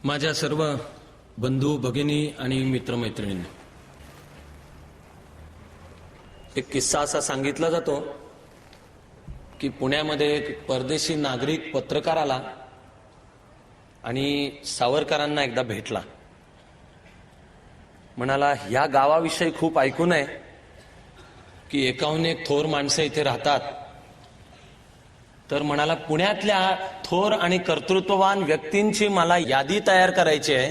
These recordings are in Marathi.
माझ्या सर्व बंधू भगिनी आणि मित्रमैत्रिणींनी, एक किस्सा असा सांगितला जातो की पुण्यामध्ये एक परदेशी नागरिक पत्रकार आला आणि सावरकरांना एकदा भेटला. म्हणाला, ह्या गावाविषयी खूप ऐकून आहे की एकाहून एक थोर माणसं इथे राहतात. तर म्हणाला, पुण्यातल्या थोर आणि कर्तृत्ववान व्यक्तींची मला यादी तयार करायची आहे,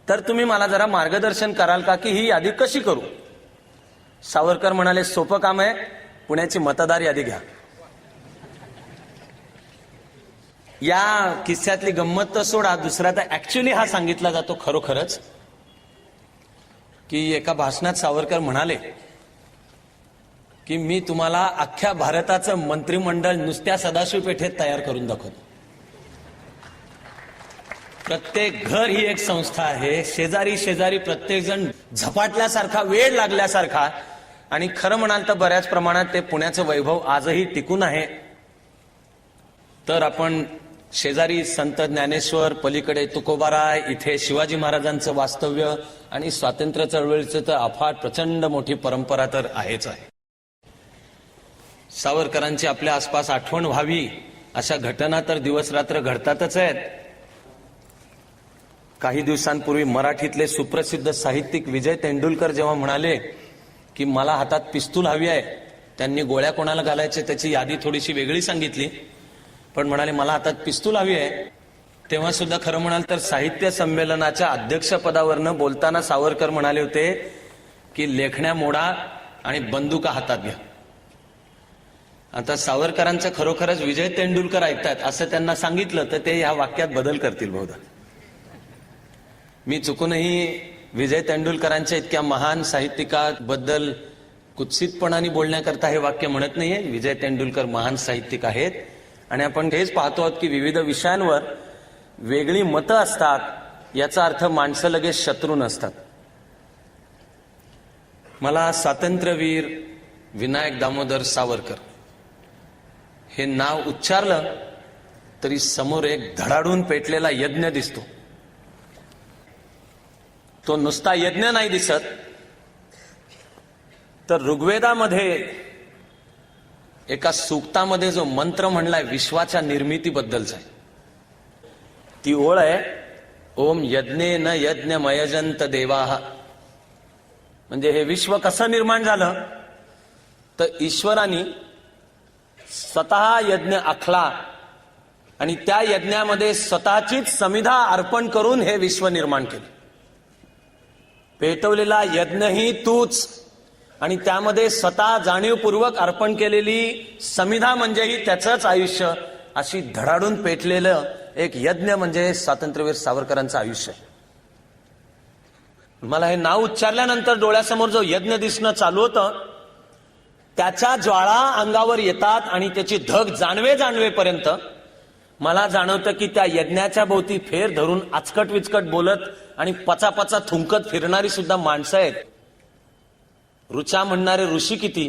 तर तुम्ही मला जरा मार्गदर्शन कराल का की ही यादी कशी करू? सावरकर म्हणाले, सोपं काम आहे, पुण्याची मतदार यादी घ्या. या किस्स्यातली गंमत तर सोडा, दुसरा तर ऍक्च्युअली हा सांगितला जातो खरोखरच की एका भाषणात सावरकर म्हणाले की मी तुम्हाला अख्ख्या भारताचं मंत्रिमंडळ नुसत्या सदाशिव पेठेत तयार करून दाखवतो. प्रत्येक घर ही एक संस्था आहे, शेजारी शेजारी प्रत्येक जण झपाटल्यासारखा, वेळ लागल्यासारखा. आणि खरं म्हणाल तर बऱ्याच प्रमाणात ते पुण्याचं वैभव आजही टिकून आहे. तर आपण शेजारी संत ज्ञानेश्वर, पलीकडे तुकोबाराय, इथे शिवाजी महाराजांचं वास्तव्य आणि स्वातंत्र्य चळवळीचं तर अफाट प्रचंड मोठी परंपरा तर आहेच आहे. सावरकरांची आपल्या आसपास आठवण व्हावी अशा घटना तर दिवस रात्र घडतातच आहेत. काही दिवसांपूर्वी मराठीतले सुप्रसिद्ध साहित्यिक विजय तेंडुलकर जेव्हा म्हणाले की मला हातात पिस्तूल हवी आहे, त्यांनी गोळ्या कोणाला घालायचे त्याची यादी थोडीशी वेगळी सांगितली, पण म्हणाले मला हातात पिस्तूल हवी आहे, तेव्हा सुद्धा खरं म्हणाल तर साहित्य संमेलनाच्या अध्यक्षपदावरनं बोलताना सावरकर म्हणाले होते की लेखण्या मोडा आणि बंदुका हातात घ्या. आता सावरकरांचं खरोखरच विजय तेंडुलकर ऐकतात असं त्यांना सांगितलं तर ते ह्या वाक्यात बदल करतील बहुधा. मी चुकूनही विजय तेंडुलकरांच्या इतक्या महान साहित्यिकाबद्दल कुत्सितपणाने बोलण्याकरता हे वाक्य म्हणत नाहीये. विजय तेंडुलकर महान साहित्यिक आहेत आणि आपण हेच पाहतो आहोत की विविध विषयांवर वेगळी मतं असतात, याचा अर्थ माणसं लगेच शत्रू नसतात. मला स्वातंत्र्यवीर विनायक दामोदर सावरकर हे नाव उच्चारलं तरी समोर एक धडाडून पेटलेला यज्ञ दिसतो. तो नुसता यज्ञ नाही दिसत, तर ऋग्वेदामध्ये एका सूक्तामध्ये जो मंत्र म्हणलाय विश्वाच्या निर्मितीबद्दलचा आहे, ती ओळ आहे, ओम यज्ञेन यज्ञमयजंत देवाः. म्हणजे हे विश्व कसं निर्माण झालं तर ईश्वराने स्वतः यज्ञ आखला आणि त्या यज्ञामध्ये स्वतःचीच समिधा अर्पण करून हे विश्व निर्माण केलं. पेटवलेला यज्ञही तूच आणि त्यामध्ये स्वतः जाणीवपूर्वक अर्पण केलेली समिधा म्हणजेही त्याचंच आयुष्य, अशी धडाडून पेटलेलं एक यज्ञ म्हणजे स्वातंत्र्यवीर सावरकरांचं आयुष्य. मला हे नाव उच्चारल्यानंतर डोळ्यासमोर जो यज्ञ दिसणं चालू होतं, त्याच्या ज्वाळा अंगावर येतात आणि त्याची धग जाणवेपर्यंत मला जाणवतं की त्या यज्ञाच्या भोवती फेर धरून आचकट विचकट बोलत आणि पचापचा थुंकत फिरणारी सुद्धा माणसं आहेत. ऋचा म्हणणारे ऋषी किती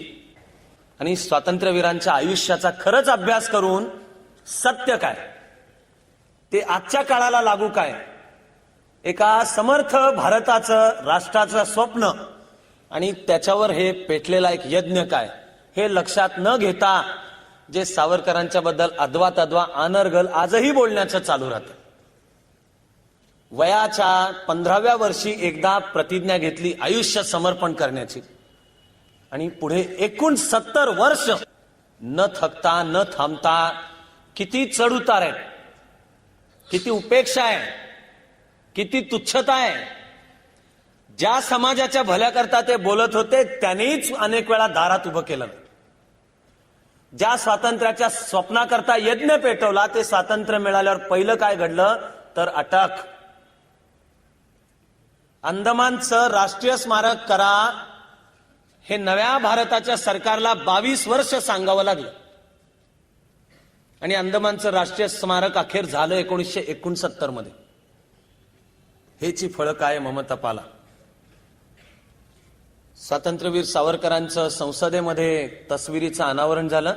आणि स्वातंत्र्यवीरांच्या आयुष्याचा खरंच अभ्यास करून सत्य काय, ते आजच्या काळाला लागू काय, एका समर्थ भारताचं राष्ट्राचं स्वप्न आणि त्याच्यावर हे पेटलेला एक यज्ञ काय, हे लक्षात न घेता जे सावरकरांच्या बद्दल अद्वा तद्वा अनर्गल आजही बोलण्याचं चालू राहतं. वयाच्या 15व्या वर्षी एकदा प्रतिज्ञा घेतली आयुष्य समर्पण करण्याची आणि पुढे एकूण 70 वर्ष न थकता न थांबता, किती चढ उतार आहे, किती उपेक्षा आहे, किती तुच्छता आहे. ज्या समाजाच्या भल्याकरता ते बोलत होते त्यांनीच अनेक वेळा दारात उभं केलं. ज्या स्वातंत्र्याच्या स्वप्नाकरता यज्ञ पेटवला, ते स्वातंत्र्य मिळाल्यावर पहिलं काय घडलं तर अटक. अंदमानचं राष्ट्रीय स्मारक करा हे नव्या भारताच्या सरकारला 22 वर्ष सांगावं लागलं आणि अंदमानचं राष्ट्रीय स्मारक अखेर झालं 1969 मध्ये. हेची फळं काय ममता पाला. स्वातंत्र्यवीर सावरकरांचं संसदेमध्ये तस्विरीचं अनावरण झालं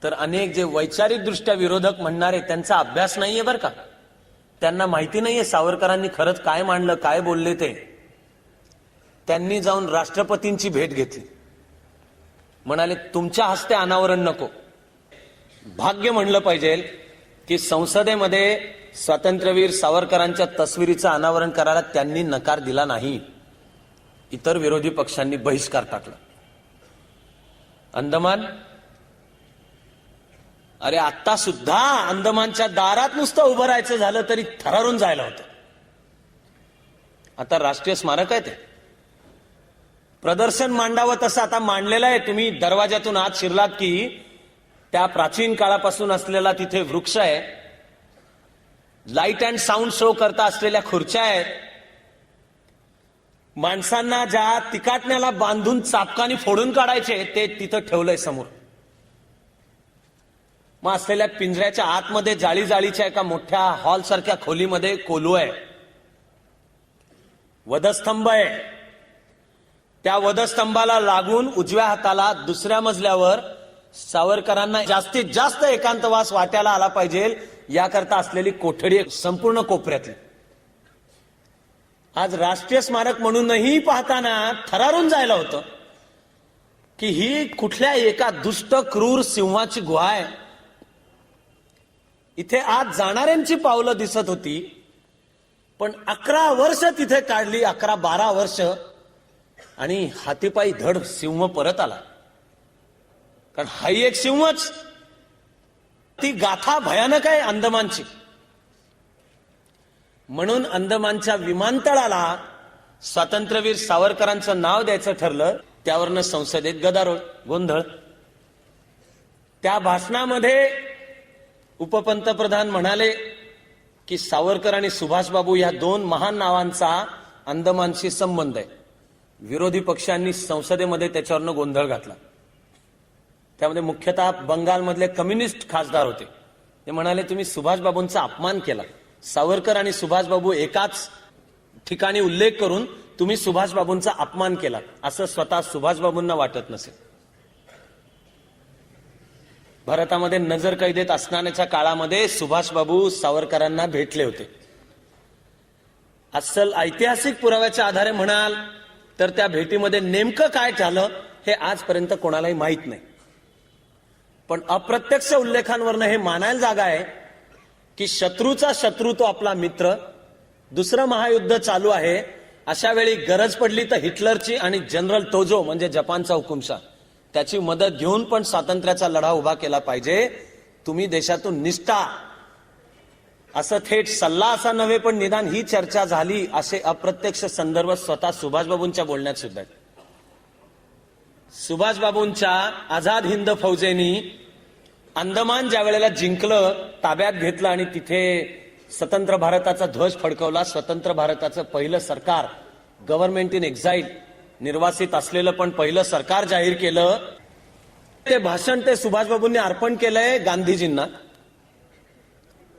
तर अनेक जे वैचारिक दृष्ट्या विरोधक म्हणणारे त्यांचा अभ्यास नाहीये बरं का, त्यांना माहिती नाहीये सावरकरांनी खरंच काय मांडलं, काय बोलले ते. त्यांनी जाऊन राष्ट्रपतींची भेट घेतली. म्हणाले तुमच्या हस्ते अनावरण नको. भाग्य म्हणलं पाहिजे की संसदेमध्ये स्वातंत्र्यवीर सावरकरांच्या तस्वीरीचं अनावरण करायला त्यांनी नकार दिला नाही. इतर विरोधी पक्षांनी बहिष्कार टाकला. अंदमान, अरे आता सुद्धा अंदमानच्या दारात नुसतं उभं राहायचं झालं तरी थरारून जायला होतं. आता राष्ट्रीय स्मारक आहे ते प्रदर्शन मांडावं तसं आता मांडलेलं आहे. तुम्ही दरवाजातून आत शिरलात की त्या प्राचीन काळापासून असलेला तिथे वृक्ष आहे. लाईट अँड साऊंड शो करता असलेल्या खुर्च्या आहेत. माणसांना ज्या तिकाटण्याला बांधून चापकानी फोडून काढायचे ते तिथं ठेवलंय समोर. मग असलेल्या पिंजऱ्याच्या आतमध्ये जाळीच्या एका मोठ्या हॉल सारख्या खोलीमध्ये कोलू आहे, वधस्तंभ आहे. त्या वधस्तंभाला लागून उजव्या हाताला दुसऱ्या मजल्यावर सावरकरांना जास्तीत जास्त एकांतवास वाट्याला आला पाहिजे याकरता असलेली कोठडी संपूर्ण कोपऱ्यातली. आज राष्ट्रीय स्मारक म्हणूनही पाहताना थरारून जायला होतं की ही कुठल्या एका दुष्ट क्रूर सिंहाची गुहा आहे. इथे आज जाणाऱ्यांची पावलं दिसत होती, पण 11 वर्ष तिथे काढली, 11-12 वर्ष, आणि हातीपायी धड सिंह परत आला. कारण हाही एक सिंहच. ती गाथा भयानक आहे अंदमानची. म्हणून अंदमानच्या विमानतळाला स्वातंत्र्यवीर सावरकरांचं नाव द्यायचं ठरलं. त्यावरनं संसदेत गदारोळ, गोंधळ. त्या भाषणामध्ये उपपंतप्रधान म्हणाले की सावरकर आणि सुभाषबाबू या दोन महान नावांचा अंदमानशी संबंध आहे. विरोधी पक्षांनी संसदेमध्ये त्याच्यावरनं गोंधळ घातला. त्यामध्ये मुख्यतः बंगालमधले कम्युनिस्ट खासदार होते. ते म्हणाले तुम्ही सुभाषबाबूंचा अपमान केला. सावरकर आणि सुभाषबाबू एकाच ठिकाणी उल्लेख करून तुम्ही सुभाषबाबूंचा अपमान केला असं स्वतः सुभाषबाबूंना वाटत नसेल. भारतामध्ये नजर कैदेत असणाऱ्याच्या काळामध्ये सुभाषबाबू सावरकरांना भेटले होते. अस्सल ऐतिहासिक पुराव्याच्या आधारे म्हणाल तर त्या भेटीमध्ये नेमकं काय झालं हे आजपर्यंत कोणालाही माहीत नाही. पण अप्रत्यक्ष उल्लेखांवरनं हे मानायला जागा आहे की शत्रूचा शत्रू तो आपला मित्र. दुसरं महायुद्ध चालू आहे, अशा वेळी गरज पडली तर हिटलरची आणि जनरल टोजो म्हणजे जपानचा हुकुमशाह त्याची मदत घेऊन पण स्वातंत्र्याचा लढा उभा केला पाहिजे. तुम्ही देशातून निष्ठा, असं थेट सल्ला असा नव्हे पण निदान ही चर्चा झाली असे अप्रत्यक्ष संदर्भ स्वतः सुभाषबाबूंच्या बोलण्यात सुद्धा आहेत. सुभाषबाबूंच्या आझाद हिंद फौजेनी अंदमान ज्या वेळेला जिंकलं, ताब्यात घेतलं आणि तिथे स्वतंत्र भारताचा ध्वज फडकवला, स्वतंत्र भारताचं पहिलं सरकार, गव्हर्नमेंट इन एक्झाईल, निर्वासित असलेलं पण पहिलं सरकार जाहीर केलं. ते भाषण ते सुभाषबाबूंनी अर्पण केलंय गांधीजींना.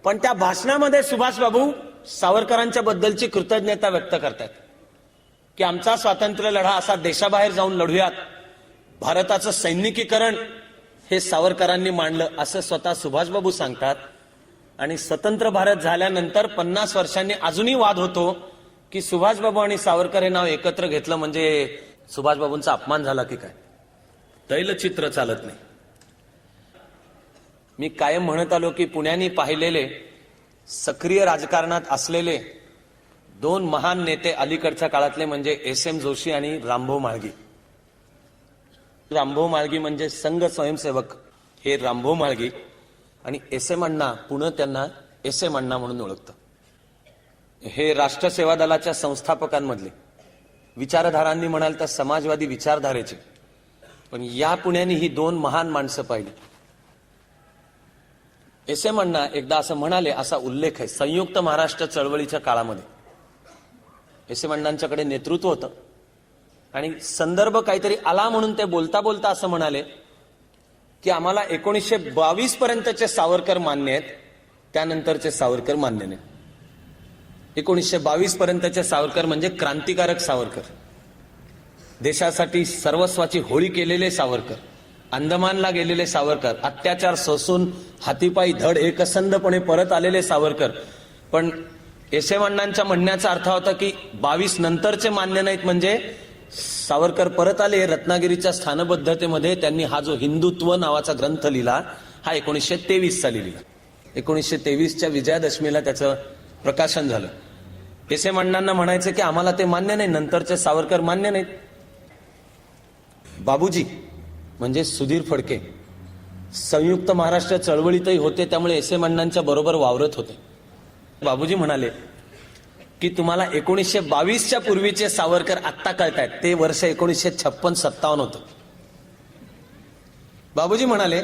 पण त्या भाषणामध्ये सुभाषबाबू सावरकरांच्या बद्दलची कृतज्ञता व्यक्त करतात की आमचा स्वातंत्र्य लढा असा देशाबाहेर जाऊन लढूयात, भारताचं सैनिकीकरण हे सावरकरांनी मांडलं असं स्वतः सुभाषबाबू सांगतात. आणि स्वतंत्र भारत झाल्यानंतर 50 वर्षांनी अजूनही वाद होतो की सुभाषबाबू आणि सावरकर हे नाव एकत्र घेतलं म्हणजे सुभाषबाबूंचा अपमान झाला की काय. तैलचित्र चालत नाही. मी कायम म्हणत आलो की पुण्याने पाहिलेले सक्रिय राजकारणात असलेले दोन महान नेते अलीकडच्या काळातले म्हणजे एस.एम. जोशी आणि रामभाऊ म्हाळगी. रामभाऊ म्हाळगी म्हणजे संघ स्वयंसेवक हे रामभाऊ म्हाळगी, आणि एस.एम. अण्णा, पुणे त्यांना एस.एम. अण्णा म्हणून ओळखतं. हे राष्ट्र सेवा दलाच्या संस्थापकांमधले, विचारधारांनी म्हणाल तर समाजवादी विचारधारेचे. पण या पुण्याने ही दोन महान माणसं पाहिली. एस.एम. अण्णा एकदा असं म्हणाले, असा उल्लेख आहे संयुक्त महाराष्ट्र चळवळीच्या काळामध्ये. एस.एम. अण्णांच्याकडे नेतृत्व होतं आणि संदर्भ काहीतरी आला म्हणून ते बोलता बोलता असं म्हणाले की आम्हाला 1922 पर्यंतचे सावरकर मान्य आहेत, त्यानंतरचे सावरकर मान्य नाही. 1922 पर्यंतचे सावरकर म्हणजे क्रांतिकारक सावरकर, देशासाठी सर्वस्वाची होळी केलेले सावरकर, अंदमानला गेलेले सावरकर, अत्याचार सोसून हातीपायी धड एकसंधपणे परत आलेले सावरकर. पण एस एम अण्णांच्या म्हणण्याचा अर्थ होता की 22 नंतरचे मान्य नाहीत, म्हणजे सावरकर परत आले रत्नागिरीच्या स्थानबद्धतेमध्ये. त्यांनी हा जो हिंदुत्व नावाचा ग्रंथ लिहिला हा 1923 साली लिहिला. 1923च्या विजयादशमीला त्याचं प्रकाशन झालं. एस एम अण्णांना म्हणायचं की आम्हाला ते मान्य नाही, नंतरचे सावरकर मान्य नाहीत. बाबूजी म्हणजे सुधीर फडके संयुक्त महाराष्ट्र चळवळीतही होते, त्यामुळे एस एम अण्णांच्या बरोबर वावरत होते. बाबूजी म्हणाले की तुम्हाला 1922च्या पूर्वीचे सावरकर आत्ता कळतायत, ते वर्ष 1956-57 होतं. बाबूजी म्हणाले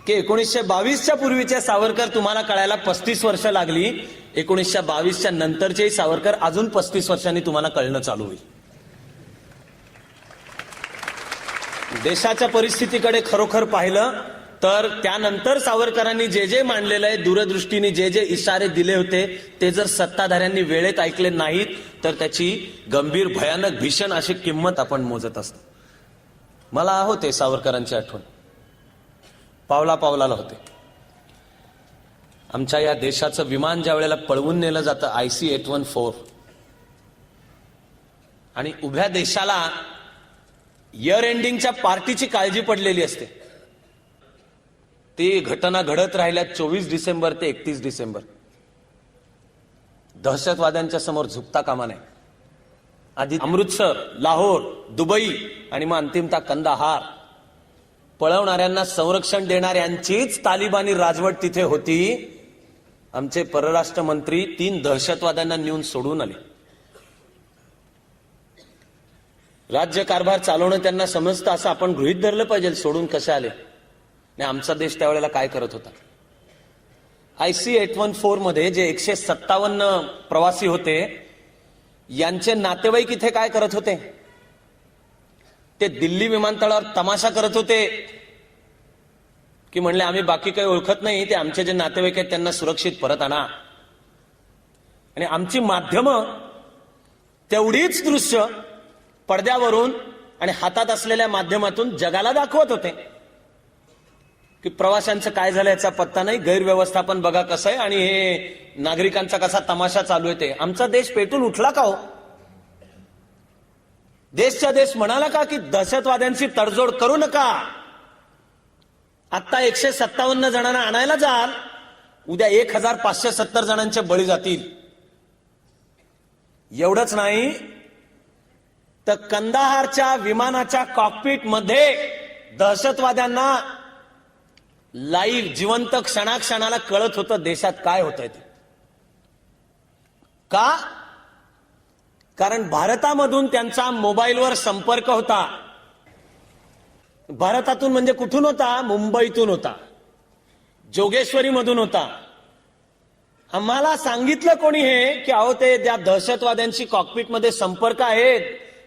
की 1922च्या पूर्वीचे सावरकर तुम्हाला कळायला 35 वर्ष लागली, 1922च्या नंतरचेही सावरकर अजून 35 वर्षांनी तुम्हाला कळणं चालू होईल. देशाच्या परिस्थितीकडे खरोखर पाहिलं तर त्यानंतर सावरकरांनी जे जे मांडलेलं आहे, दूरदृष्टीने जे जे इशारे दिले होते, ते जर सत्ताधाऱ्यांनी वेळेत ऐकले नाहीत तर त्याची गंभीर, भयानक, भीषण अशी किंमत आपण मोजत असतो. मला होते सावरकरांची आठवण, पावला पावलाला होते. आमच्या या देशाचं विमान ज्या वेळेला पळवून नेलं जातं IC-814, आणि उभ्या देशाला इयर एंडिंगच्या पार्टीची काळजी पडलेली असते. ती घटना घडत राहिल्या 24 डिसेंबर ते 31 डिसेंबर. दहशतवाद्यांच्या समोर झुकता कामा नये. आधी अमृतसर, लाहोर, दुबई आणि मग अंतिमतः कंदाहार. पळवणाऱ्यांना संरक्षण देणाऱ्यांचीच तालिबानी राजवट तिथे होती. आमचे परराष्ट्र मंत्री 3 दहशतवाद्यांना नेऊन सोडून आले. राज्य कारभार चालवणं त्यांना समजतं असं आपण गृहीत धरलं पाहिजे. सोडून कसे आले? आणि आमचा देश त्यावेळेला काय करत होता? IC-814 मध्ये जे 157 प्रवासी होते, यांचे नातेवाईक इथे काय करत होते? ते दिल्ली विमानतळावर तमाशा करत होते की म्हणले आम्ही बाकी काही ओळखत नाही, ते आमचे जे नातेवाईक आहेत त्यांना सुरक्षित परत आणा. आणि आमची माध्यमं तेवढीच दृश्य पडद्यावरून आणि हातात असलेल्या माध्यमातून जगाला दाखवत होते की प्रवाशांचं काय झालं याचा पत्ता नाही, गैरव्यवस्थापन बघा कसं आहे, आणि हे नागरिकांचा कसा तमाशा चालू आहे. ते आमचा देश पेटून उठला का हो? देशच्या देश म्हणाला का की दहशतवाद्यांची तडजोड करू नका? आता 157 जणांना आणायला जाल, उद्या 1570 जणांचे बळी जातील. एवढंच नाही तर कंदाहारच्या विमानाच्या कॉकपिट मध्ये दहशतवाद्यांना लाईव्ह, जिवंत, क्षणाक्षणाला कळत होतं देशात काय होतंय ते. का? कारण भारतामधून त्यांचा मोबाईलवर संपर्क होता. भारतातून म्हणजे कुठून होता? मुंबईतून होता, जोगेश्वरी मधून होता. आम्हाला सांगितलं कोणी हे की अहो ते त्या दहशतवाद्यांची कॉकपिटमध्ये संपर्क आहेत,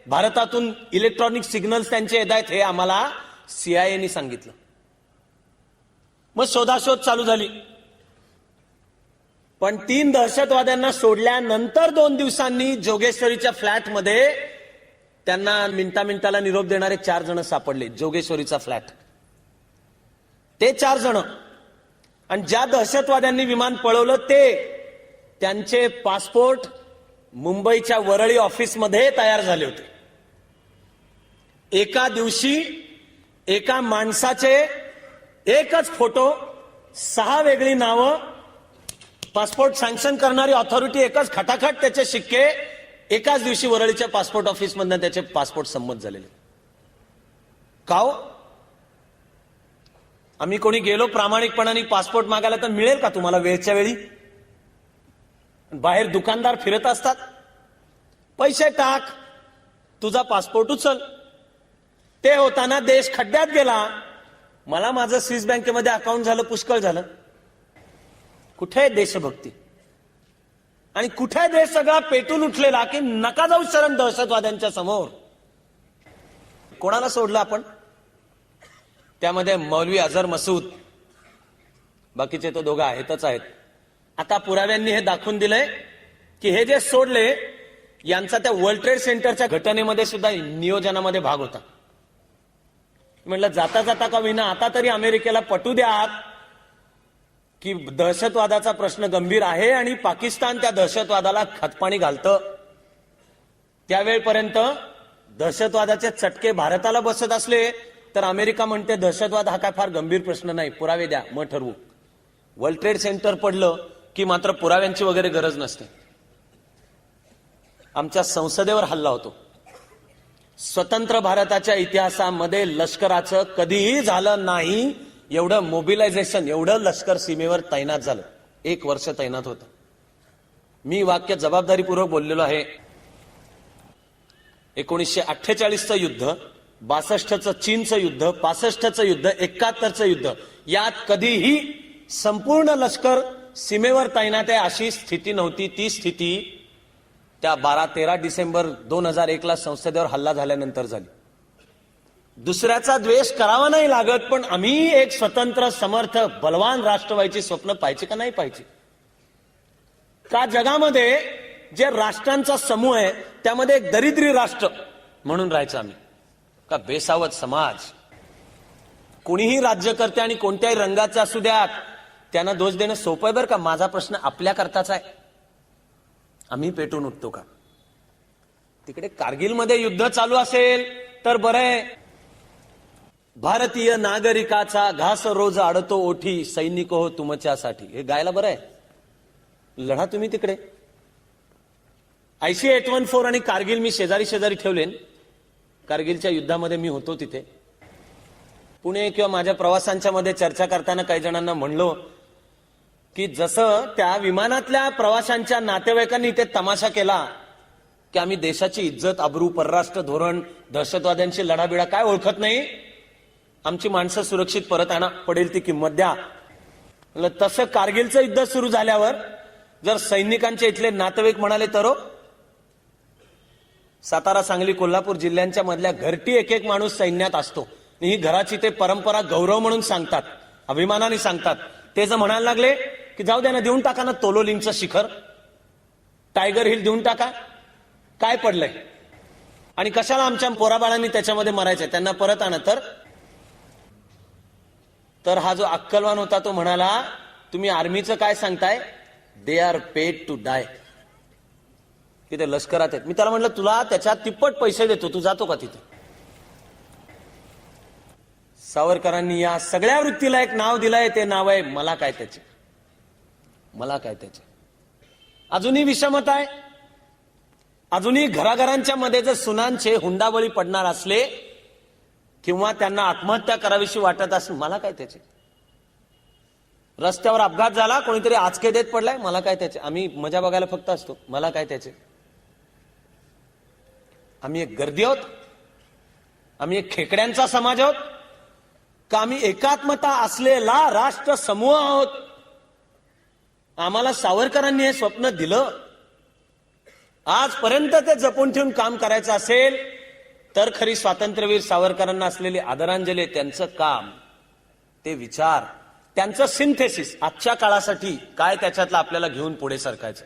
भारतातून इलेक्ट्रॉनिक सिग्नल्स त्यांचे येत आहेत, हे आम्हाला CIA सांगितलं. मग शोधाशोध चालू झाली. पण 3 दहशतवाद्यांना सोडल्यानंतर 2 दिवसांनी जोगेश्वरीच्या फ्लॅटमध्ये त्यांना मिनिटाला निरोप देणारे 4 जण सापडले. जोगेश्वरीचा फ्लॅट, ते 4 जण. आणि ज्या दहशतवाद्यांनी विमान पळवलं त्यांचे पासपोर्ट मुंबईच्या वरळी ऑफिसमध्ये तयार झाले होते. एका दिवशी एका माणसाचे एकच फोटो, 6 वेगळी नावं, पासपोर्ट सँक्शन करणारी ऑथॉरिटी एकच, खटाखट त्याचे शिक्के, एकाच दिवशी वरळीच्या पासपोर्ट ऑफिस मधून त्याचे पासपोर्ट संमत झालेले. का हो? आम्ही कोणी गेलो प्रामाणिकपणाने पासपोर्ट मागायला तर मिळेल का तुम्हाला वेळच्या वेळी? बाहेर दुकानदार फिरत असतात, पैसे टाक, तुझा पासपोर्ट उचल. ते होताना देश खड्ड्यात गेला. मला माझं स्विस बँकेमध्ये अकाउंट झालं, पुष्कळ झालं. कुठे आहे देशभक्ती? आणि कुठे आहे देश सगळा पेटून उठलेला की नका जाऊ शरण दहशतवाद्यांच्या समोर? कोणाला सोडलं आपण? त्यामध्ये मौलवी अझर मसूद, बाकीचे तो दोघं आहेतच आहेत. आता पुराव्यांनी हे दाखवून दिलंय की हे जे सोडले यांचा त्या वर्ल्ड ट्रेड सेंटरच्या घटनेमध्ये सुद्धा नियोजनामध्ये भाग होता. म्हटलं जाता जाता का विना आता तरी अमेरिकेला पटू द्या की दहशतवादाचा प्रश्न गंभीर आहे आणि पाकिस्तान त्या दहशतवादाला खतपाणी घालतं, त्यावेळपर्यंत दहशतवादाचे चटके भारताला बसत असले तर अमेरिका म्हणते दहशतवाद हा काय फार गंभीर प्रश्न नाही, पुरावे द्या मग ठरवू. वर्ल्ड ट्रेड सेंटर पडलं की मात्र पुराव्यांची वगैरे गरज नसते. आमच्या संसदेवर हल्ला होतो. स्वतंत्र भारताच्या इतिहासामध्ये लष्कराचं कधीही झालं नाही एवढं मोबिलायझेशन, एवढं लष्कर सीमेवर तैनात झालं. 1 वर्ष तैनात होतं. मी वाक्य जबाबदारीपूर्वक बोललेलो आहे. 1948चं युद्ध, 62चं चीनचं युद्ध, 65चं युद्ध, 71चं युद्ध, यात कधीही संपूर्ण लष्कर सीमेवर तैनात आहे अशी स्थिती नव्हती. ती स्थिती त्या 12-13 डिसेंबर 2001 ला संसदेवर हल्ला झाल्यानंतर झाली. दुसऱ्याचा द्वेष करावा नाही लागत, पण आम्ही एक स्वतंत्र समर्थ बलवान राष्ट्र व्हायची स्वप्न पाहिजे का नाही पाहिजे? का जगामध्ये जे राष्ट्रांचा समूह आहे त्यामध्ये एक दरिद्री राष्ट्र म्हणून राहायचं आम्ही? का बेसावत समाज? कोणीही राज्यकर्ते आणि कोणत्याही रंगाचे असू द्यात, त्यांना दोष देणं सोपं आहे बरं का. माझा प्रश्न आपल्या करताच आहे. आम्ही पेटून उठतो का? तिकडे कारगिलमध्ये युद्ध चालू असेल तर बरं आहे. भारतीय नागरिकाचा घास रोज आडतो ओठी, सैनिक हो तुमच्यासाठी, हे गायला बरं आहे. लढा तुम्ही तिकडे. IC-814 आणि कारगिल मी शेजारी शेजारी ठेवलेन. कारगिलच्या युद्धामध्ये मी होतो तिथे. पुणे किंवा माझ्या प्रवासांच्या मध्ये चर्चा करताना काही जणांना म्हणलो की जसं त्या विमानातल्या प्रवाशांच्या नातेवाईकांनी इथे तमाशा केला की आम्ही देशाची इज्जत, अब्रू, परराष्ट्र धोरण, दहशतवाद्यांची लढाबिडा काय ओळखत नाही, आमची माणसं सुरक्षित परत आणा, पडेल ती किंमत द्या. तसं कारगिलचं युद्ध सुरू झाल्यावर जर सैनिकांचे इथले नातेवाईक म्हणाले तर सातारा, सांगली, कोल्हापूर जिल्ह्यांच्या मधल्या घरटी एक माणूस सैन्यात असतो. ही घराची ते परंपरा गौरव म्हणून सांगतात, अभिमानाने सांगतात. ते जर म्हणायला लागले की जाऊ द्या ना, देऊन टाका ना तोलोलिंगचं शिखर, टायगर हिल देऊन टाका, काय पडलंय आणि कशाला आमच्या पोराबाळांनी त्याच्यामध्ये मरायचंय, त्यांना परत आणा. तर हा जो अक्कलवान होता तो म्हणाला तुम्ही आर्मीचं काय सांगताय, they are paid to die. तिथे लष्करात आहेत. मी त्याला म्हटलं तुला त्याच्यात तिप्पट पैसे देतो, तू जातो का तिथे? सावरकरांनी या सगळ्या वृत्तीला एक नाव दिलंय, ते नाव आहे मला काय त्याचे, मला काय त्याचे. अजूनही विषमता आहे. अजूनही घराघरांच्या मध्ये जर सुनांचे हुंडाबळी पडणार असले किंवा त्यांना आत्महत्या करावीशी वाटत असेल, मला काय त्याचे. रस्त्यावर अपघात झाला, कोणीतरी आचके देत पडलाय, मला काय त्याचे. आम्ही मजा बघायला फक्त असतो, मला काय त्याचे. आम्ही एक गर्दी आहोत, आम्ही एक खेकड्यांचा समाज आहोत का आम्ही एकात्मता असलेला राष्ट्र समूह आहोत? आम्हाला सावरकरांनी हे स्वप्न दिलं. आजपर्यंत ते जपून ठेवून काम करायचं असेल तर खरी स्वातंत्र्यवीर सावरकरांना असलेली आदरांजली, त्यांचं काम, ते विचार, त्यांचं सिंथेसिस आजच्या काळासाठी काय त्याच्यातलं आपल्याला घेऊन पुढे सरकायचं.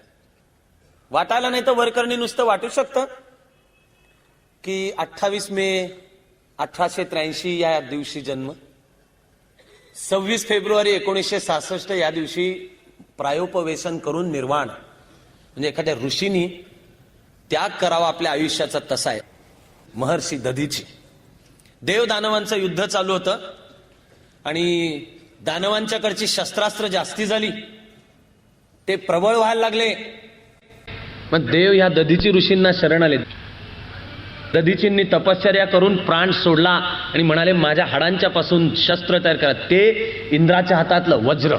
वाटायला नाही तर वरकरणी नुसतं वाटू शकतं की 28 मे 1883 या दिवशी जन्म, 26 फेब्रुवारी 1966 या दिवशी प्रायोपवेशन करून निर्वाण. म्हणजे एखाद्या ऋषीनी त्याग करावा आपल्या आयुष्याचा, तसा आहे. महर्षी दधीची देव दानवांचं युद्ध चालू होतं आणि दानवांच्याकडची शस्त्रास्त्र जास्ती झाली, ते प्रबळ व्हायला लागले. मग देव या दधीची ऋषींना शरण आले. दधीचींनी तपश्चर्या करून प्राण सोडला आणि म्हणाले माझ्या हाडांच्या पासून शस्त्र तयार करा. ते इंद्राच्या हातातलं वज्र.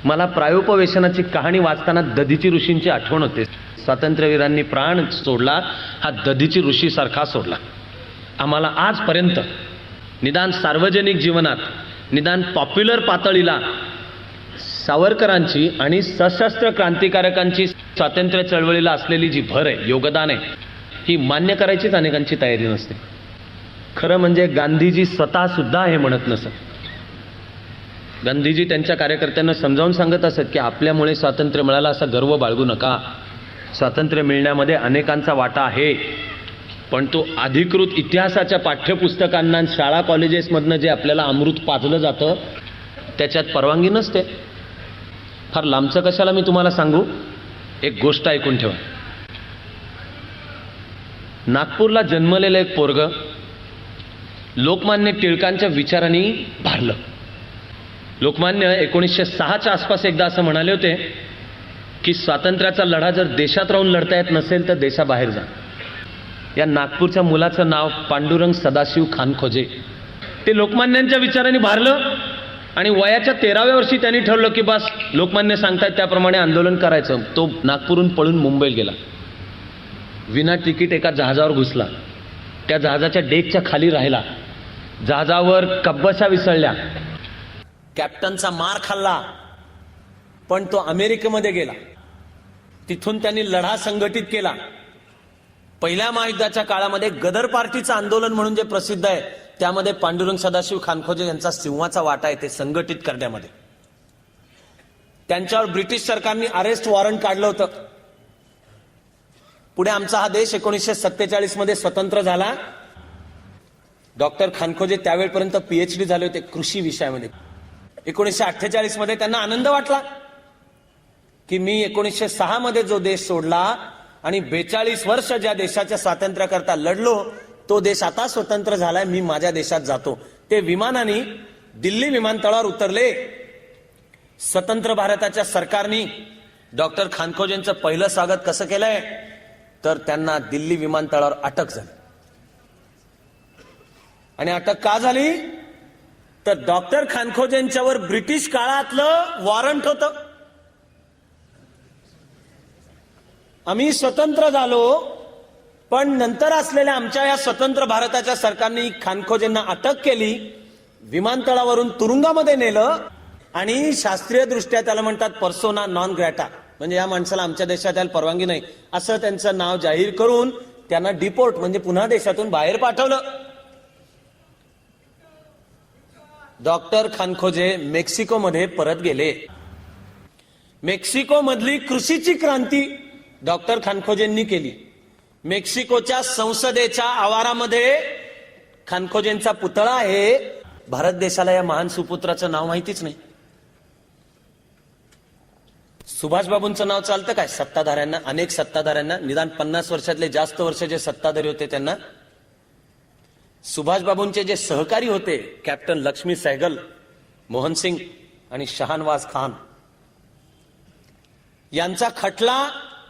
मला प्रायोपवेशनाची कहाणी वाचताना दधीची ऋषींची आठवण होते. स्वातंत्र्यवीरांनी प्राण सोडला हा दधीची ऋषी सारखा सोडला. आम्हाला आजपर्यंत निदान सार्वजनिक जीवनात, निदान पॉप्युलर पातळीला सावरकरांची आणि सशस्त्र क्रांतिकारकांची स्वातंत्र्य चळवळीला असलेली जी भर आहे, योगदान आहे, ही मान्य करायचीच अनेकांची तयारी नसते. खरं म्हणजे गांधीजी स्वतः सुद्धा हे म्हणत नसत. गांधीजी त्यांच्या कार्यकर्त्यांना समजावून सांगत असत की आपल्यामुळे स्वातंत्र्य मिळालं असा गर्व बाळगू नका. स्वातंत्र्य मिळण्यामध्ये अनेकांचा वाटा आहे, पण तो अधिकृत इतिहासाच्या पाठ्यपुस्तकांना शाळा कॉलेजेसमधनं जे आपल्याला अमृत पाजलं जातं त्याच्यात परवानगी नसते. फार लांबचं कशाला मी तुम्हाला सांगू, एक गोष्ट ऐकून ठेवा. नागपूरला जन्मलेलं एक पोरग लोकमान्य टिळकांच्या विचारांनी भारलं. लोकमान्य 1906च्या आसपास एकदा असं म्हणाले होते की स्वातंत्र्याचा लढा जर देशात राहून लढता येत नसेल तर देशाबाहेर जा. या नागपूरच्या मुलाचं नाव पांडुरंग सदाशिव खानखोजे. ते लोकमान्यांच्या विचारांनी भारलं आणि वयाच्या 13व्या वर्षी त्यांनी ठरवलं की बस लोकमान्य सांगतायत त्याप्रमाणे आंदोलन करायचं. तो नागपूरहून पळून मुंबईला गेला. विना तिकीट एका जहाजावर घुसला. त्या जहाजाच्या डेकच्या खाली राहिला. जहाजावर कब्बशा विसळल्या. कॅप्टनचा मार खाल्ला. पण तो अमेरिकेमध्ये गेला. तिथून त्यांनी लढा संघटित केला. पहिल्या महायुद्धाच्या काळामध्ये गदर पार्टीचं आंदोलन म्हणून जे प्रसिद्ध आहे त्यामध्ये पांडुरंग सदाशिव खानखोजे यांचा सिंहाचा वाटा आहे ते संघटित करण्यामध्ये. त्यांच्यावर ब्रिटिश सरकारने अरेस्ट वॉरंट काढलं होतं. पुढे आमचा हा देश 1947 मध्ये स्वतंत्र झाला. डॉक्टर खानखोजे त्यावेळपर्यंत PhD झाले होते कृषी विषयामध्ये. 1948 मध्ये त्यांना आनंद वाटला की मी 1906 मध्ये जो देश सोडला आणि 42 वर्ष ज्या देशाच्या स्वातंत्र्याकरता लढलो तो देश आता स्वतंत्र झालाय, मी माझ्या देशात जातो. ते विमानाने दिल्ली विमानतळावर उतरले. स्वतंत्र भारताच्या सरकारने डॉक्टर खानखोजेंचं पहिलं स्वागत कसं केलंय तर त्यांना दिल्ली विमानतळावर अटक झाली. आणि अटक का झाली तर डॉक्टर खानखोजेंच्यावर ब्रिटिश काळातलं वॉरंट होतं. आम्ही स्वतंत्र झालो पण नंतर असलेल्या आमच्या या स्वतंत्र भारताच्या सरकारने खानखोजेंना अटक केली, विमानतळावरून तुरुंगामध्ये नेलं आणि शास्त्रीय दृष्ट्या त्याला म्हणतात पर्सोना नॉन ग्रॅटा, म्हणजे या माणसाला आमच्या देशात यायला परवानगी नाही असं त्यांचं नाव जाहीर करून त्यांना डिपोर्ट म्हणजे पुन्हा देशातून बाहेर पाठवलं. डॉक्टर खानखोजे मेक्सिकोमध्ये परत गेले. मेक्सिको मधली कृषीची क्रांती डॉक्टर खानखोजेंनी केली. मेक्सिकोच्या संसदेच्या आवारामध्ये खानखोजेंचा पुतळा आहे. भारत देशाला या महान सुपुत्राचं नाव माहितीच नाही. सुभाषबाबूंचं नाव चालतं काय सत्ताधाऱ्यांना, अनेक सत्ताधाऱ्यांना, निदान 50 वर्षातले जास्त वर्ष जे सत्ताधारी होते त्यांना. सुभाषबाबूंचे जे सहकारी होते कॅप्टन लक्ष्मी सहगल, मोहन सिंग आणि शहानवाज खान यांचा खटला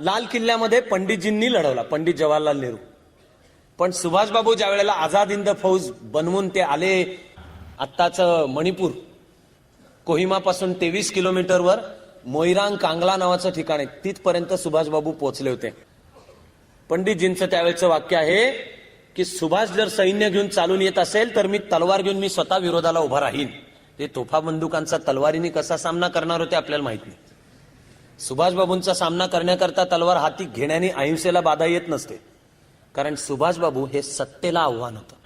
लाल किल्ल्यामध्ये पंडितजींनी लढवला, पंडित जवाहरलाल नेहरू. पण सुभाषबाबू ज्या वेळेला आझाद हिंद फौज बनवून ते आले, आत्ताच मणिपूर कोहिमापासून 23 किलोमीटरवर मोईरांग कांगला नावाचं ठिकाण आहे, तिथपर्यंत सुभाषबाबू पोहोचले होते. पंडितजींचं त्यावेळेचं वाक्य आहे की सुभाष जर सैन्य घेऊन चालून येत असेल तर मी तलवार घेऊन मी स्वतः विरोधाला उभा राहीन. ते तोफा बंदुकांचा तलवारीने कसा सामना करणार होते आपल्याला माहित नाही. सुभाषबाबूंचा सामना करण्याकरता तलवार हाती घेण्याने अहिंसेला बाधा येत नसते, कारण सुभाषबाबू हे सत्तेला आव्हान होतं.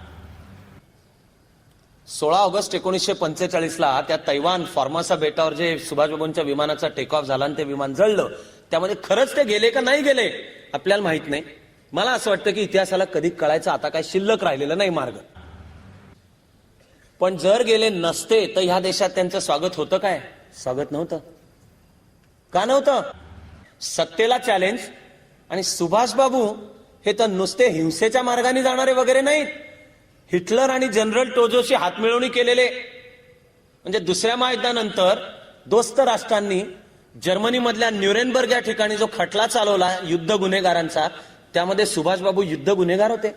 16 ऑगस्ट 1945 ला त्या तैवान फॉर्मासा बेटावर जे सुभाषबाबूंच्या विमानाचा टेक ऑफ झाला आणि ते विमान जळलं, त्यामध्ये खरंच ते गेले का नाही गेले आपल्याला माहित नाही. मला असं वाटतं की इतिहासाला कधी कळायचं आता काय शिल्लक राहिलेलं नाही मार्ग. पण जर गेले नसते तर ह्या देशात त्यांचं स्वागत होतं काय? स्वागत नव्हतं. का नव्हतं? सत्तेला चॅलेंज. आणि सुभाषबाबू हे तर नुसते हिंसेच्या मार्गाने जाणारे वगैरे नाहीत. हिटलर आणि जनरल टोजोशी हातमिळवणी केलेले, म्हणजे दुसऱ्या महायुद्धानंतर दोस्त राष्ट्रांनी जर्मनीमधल्या न्यूरेनबर्ग या ठिकाणी जो खटला चालवला युद्ध गुन्हेगारांचा, त्यामध्ये सुभाषबाबू युद्ध गुन्हेगार होते.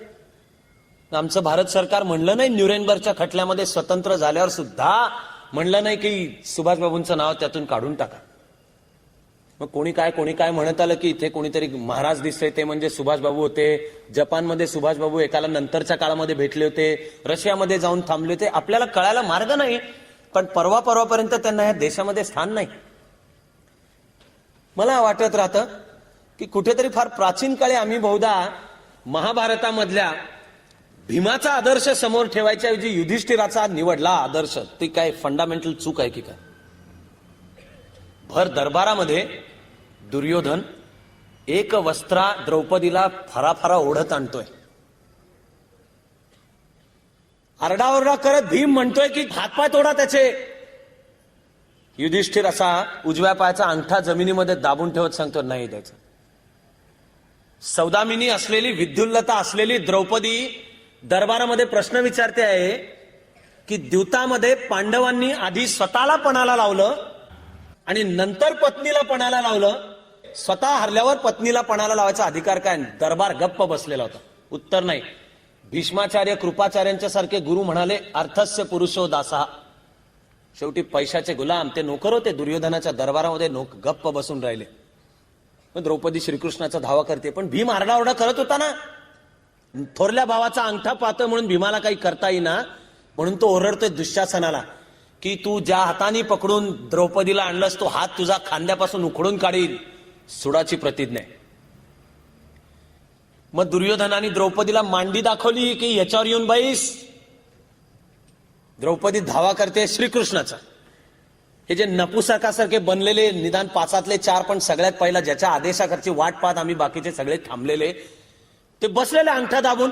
आमचं भारत सरकार म्हणलं नाही न्यूरेनबर्गच्या खटल्यामध्ये स्वतंत्र झाल्यावर सुद्धा म्हणलं नाही की सुभाषबाबूंचं नाव त्यातून काढून टाका. मग कोणी काय म्हणत आलं की इथे कोणीतरी महाराज दिसतंय ते म्हणजे सुभाषबाबू होते. जपानमध्ये सुभाषबाबू एकाला नंतरच्या काळामध्ये भेटले होते, रशियामध्ये जाऊन थांबले होते. आपल्याला कळायला मार्ग नाही, पण परवापर्यंत त्यांना या देशामध्ये स्थान नाही. मला वाटत राहतं की कुठेतरी फार प्राचीन काळी आम्ही बहुधा महाभारतामधल्या भीमाचा आदर्श समोर ठेवायच्या ऐवजी युधिष्ठिराचा निवडला आदर्श. ती काय फंडामेंटल चूक आहे की काय? भर दरबारामध्ये दुर्योधन एक वस्त्रा द्रौपदीला फराफरा ओढत आणतोय. आरडाओरडा करत भीम म्हणतोय की हातपाय तोडा त्याचे. युधिष्ठिर असा उजव्या पायाचा अंगठा जमिनीमध्ये दाबून ठेवत सांगतो, नाही द्यायचं. सौदामिनी असलेली, विद्युल्लता असलेली द्रौपदी दरबारामध्ये प्रश्न विचारते आहे की द्यूतामध्ये पांडवांनी आधी स्वतःला पणाला लावलं आणि नंतर पत्नीला पणाला लावलं, स्वतः हरल्यावर पत्नीला पणाला लावायचा अधिकार काय? दरबार गप्प बसलेला होता. उत्तर नाही. भीष्माचार्य, कृपाचार्यांच्या सारखे गुरु म्हणाले, अर्थस्य पुरुषो दासा. शेवटी पैशाचे गुलाम ते नोकर होते. दुर्योधनाच्या दरबारामध्ये गप्प बसून राहिले. मग द्रौपदी श्रीकृष्णाचा धावा करते, पण भीम आरडाओरडा करत होता ना. थोरल्या भावाचा अंगठा पाहतोय म्हणून भीमाला काही करता येईना, म्हणून तो ओरडतोय दुःशासनाला की तू ज्या हाताने पकडून द्रौपदीला आणलंस तो हात तुझा खांद्यापासून उखडून काढील. सुडाची प्रतिज्ञा आहे. मग दुर्योधनाने द्रौपदीला मांडी दाखवली की याच्यावर येऊन बैस. द्रौपदी धावा करते श्रीकृष्णाचा. हे जे नपुसकासारखे बनलेले निदान पाचातले चार, पण सगळ्यात पहिला ज्याच्या आदेशाकरची वाट पाहत आम्ही बाकीचे सगळे थांबलेले, ते बसलेले अंगठा दाबून.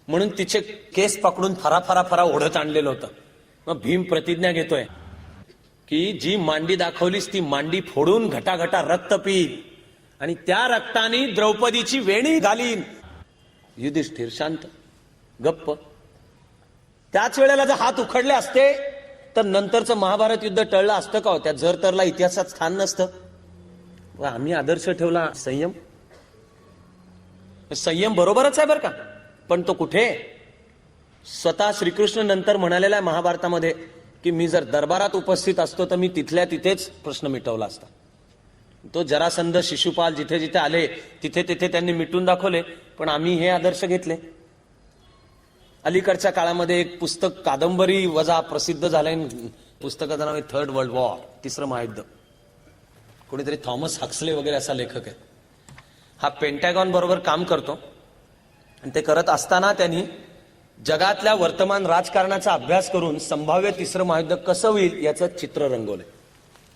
म्हणून तिचे केस पकडून फरा ओढत आणलेलं होतं. मग भीम प्रतिज्ञा घेतोय की जी मांडी दाखवलीस ती मांडी फोडून घटाघटा रक्त पिईल आणि त्या रक्ताने द्रौपदीची वेणी घालीन. युधिष्ठिर शांत, गप्प. त्याच वेळेला जर हात उखडले असते तर नंतरचं महाभारत युद्ध टळलं असतं का? त्या जर तरला इतिहासात स्थान नसतं. आम्ही आदर्श ठेवला संयम. संयम बरोबरच आहे बरं का, पण तो कुठे? स्वतः श्रीकृष्ण नंतर म्हणालेला आहे महाभारतामध्ये की मी जर दरबारात उपस्थित असतो तर मी तिथल्या तिथेच प्रश्न मिटवला असता. तो जरासंध, शिशुपाल जिथे जिथे आले तिथे तिथे त्यांनी मिटून दाखवले, पण आम्ही हे आदर्श घेतले. अलीकडच्या काळामध्ये एक पुस्तक कादंबरी वजा प्रसिद्ध झालंय. पुस्तकाचं नाव आहे थर्ड वर्ल्ड वॉर, तिसरं महायुद्ध. कोणीतरी थॉमस हक्सले वगैरे असा लेखक आहे. हा पेंटॅगॉन बरोबर काम करतो आणि ते करत असताना त्यांनी जगातल्या वर्तमान राजकारणाचा अभ्यास करून संभाव्य तिसरं महायुद्ध कसं होईल याचं चित्र रंगवलंय.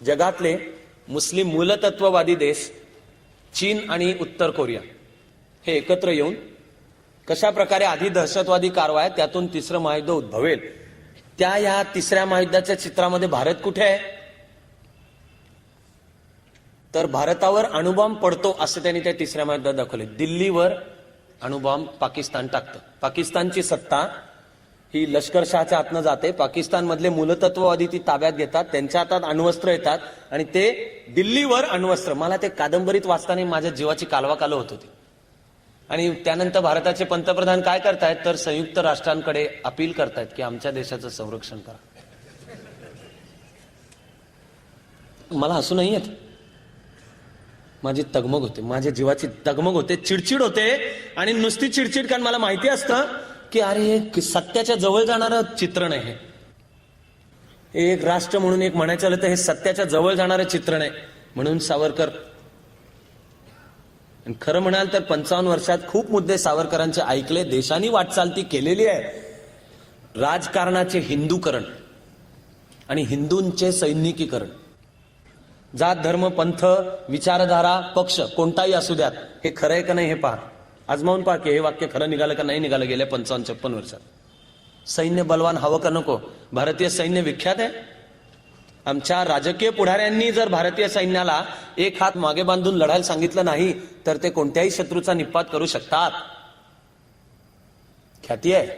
जगातले मुस्लिम मूलतत्ववादी देश चीन आणि उत्तर कोरिया हे एकत्र येऊन कशा प्रकारे आधी दहशतवादी कारवाया त्यातून तिसरं महायुद्ध उद्भवेल, त्या या तिसऱ्या महायुद्धाच्या चित्रामध्ये भारत कुठे आहे? तर भारतावर अणुबॉम्ब पडतो असं त्यांनी त्या तिसऱ्या महायुद्धात दाखवले. दिल्लीवर अणुबॉम्ब पाकिस्तान टाकतं. पाकिस्तानची सत्ता ही लष्करशाहच्या हातनं जाते. पाकिस्तान मधले मूलतत्ववादी ती ताब्यात घेतात, त्यांच्या हातात अण्वस्त्र येतात आणि ते दिल्लीवर अण्वस्त्र. मला ते कादंबरीत वाचताना माझ्या जीवाची कालवाकाल होत होती. आणि त्यानंतर भारताचे पंतप्रधान काय करतायत तर संयुक्त राष्ट्रांकडे अपील करतायत की आमच्या देशाचं संरक्षण करा. मला हसू नाही येत, माझी तगमग होते, माझ्या जीवाची तगमग होते, चिडचिड होते. आणि नुसती चिडचिड, कारण मला माहिती असतं की अरे हे सत्याच्या जवळ जाणारं चित्रण आहे. हे एक राष्ट्र म्हणून एक म्हणायचं आलं तर हे सत्याच्या जवळ जाणारं चित्रण आहे. म्हणून सावरकर, आणि खरं म्हणाल तर 55 वर्षात खूप मुद्दे सावरकरांचे ऐकले. देशाने वाटचाल ती केलेली आहे. राजकारणाचे हिंदूकरण आणि हिंदूंचे सैनिकीकरण, जात धर्म पंथ विचारधारा पक्ष कोणताही असू द्यात, हे खरं आहे का नाही हे पहा, आजमावून पहा की हे वाक्य खरं निघालं का नाही निघालं गेल्या 55-56 वर्षात. सैन्य बलवान हवं का नको? भारतीय सैन्य विख्यात आहे. आमच्या राजकीय पुढाऱ्यांनी जर भारतीय सैन्याला एक हात मागे बांधून लढायला सांगितलं नाही तर ते कोणत्याही शत्रूचा निपात करू शकतात. ख्याती आहे.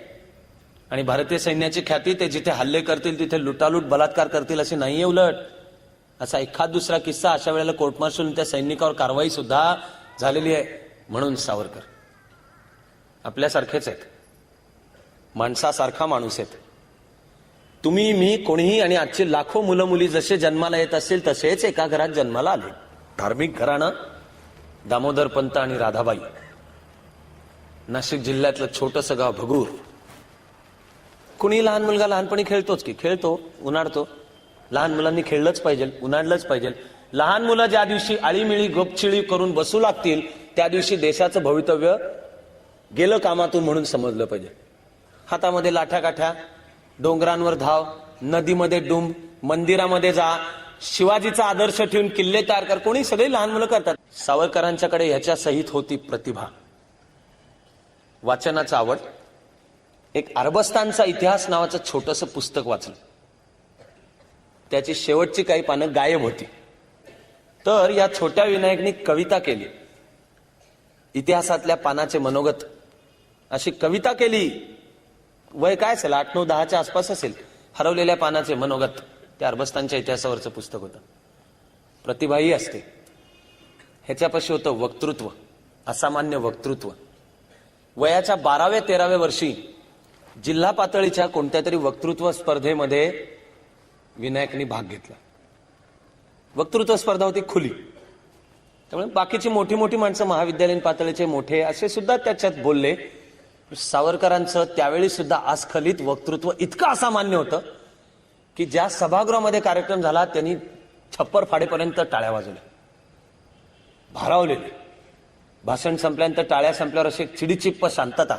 आणि भारतीय सैन्याची ख्याती ते जिथे हल्ले करतील तिथे लुटालूट बलात्कार करतील अशी नाहीये. उलट असा एखाद दुसरा किस्सा अशा वेळेला कोर्ट मार्शल त्या सैनिकावर कारवाई सुद्धा झालेली आहे. म्हणून सावरकर आपल्यासारखेच आहेत, माणसासारखा माणूस आहेत. तुम्ही मी कोणीही आणि आजचे लाखो मुलं मुली जसे जन्माला येत असतील तसेच एका घरात जन्माला आले. धार्मिक घराणं दामोदर पंत आणि राधाबाई. नाशिक जिल्ह्यातलं छोटंसं गाव भगूर. कुणी लहान मुलगा लहानपणी खेळतोच की, खेळतो, उन्हाळतो. लहान मुलांनी खेळलंच पाहिजे, उन्हाळलंच पाहिजे. लहान मुलं ज्या दिवशी आळीमिळी गपचिळी करून बसू लागतील त्या दिवशी देशाचं भवितव्य गेलं कामातून म्हणून समजलं पाहिजे. हातामध्ये लाठ्या-काठ्या, डोंगरांवर धाव, नदीमध्ये डुंब, मंदिरामध्ये जा, शिवाजीचा आदर्श ठेवून किल्ले तयार कर, कोणी सगळी लहान मुलं करतात. सावरकरांच्याकडे ह्याच्या सहित होती प्रतिभा, वाचनाचा आवड. एक अरबस्तानचा इतिहास नावाचं छोटंसं पुस्तक वाचलं. त्याची शेवटची काही पानं गायब होती. तर या छोट्या विनायकनी कविता केली, इतिहासातल्या पानाचे मनोगत अशी कविता केली. वय काय असेल, 8, 9, 10च्या आसपास असेल. हरवलेल्या पानाचे मनोगत, त्या अरबस्तानच्या इतिहासावरचं पुस्तक होतं. प्रतिभाही असते. ह्याच्यापाशी होतं वक्तृत्व, असामान्य वक्तृत्व. वयाच्या 12व्या 13व्या वर्षी जिल्हा पातळीच्या कोणत्या तरी वक्तृत्व स्पर्धेमध्ये विनायकनी भाग घेतला. वक्तृत्व स्पर्धा होती खुली, त्यामुळे बाकीची मोठी मोठी माणसं, महाविद्यालयीन पातळीचे मोठे असे सुद्धा त्याच्यात बोलले. सावरकरांचं त्यावेळी सुद्धा अस्खलित वक्तृत्व इतकं असामान्य होतं की ज्या सभागृहामध्ये कार्यक्रम झाला त्यांनी छप्पर फाडेपर्यंत टाळ्या वाजवल्या, भारावलेले. भाषण संपल्यानंतर टाळ्या संपल्यावर अशी चिडीचिप्प शांतता.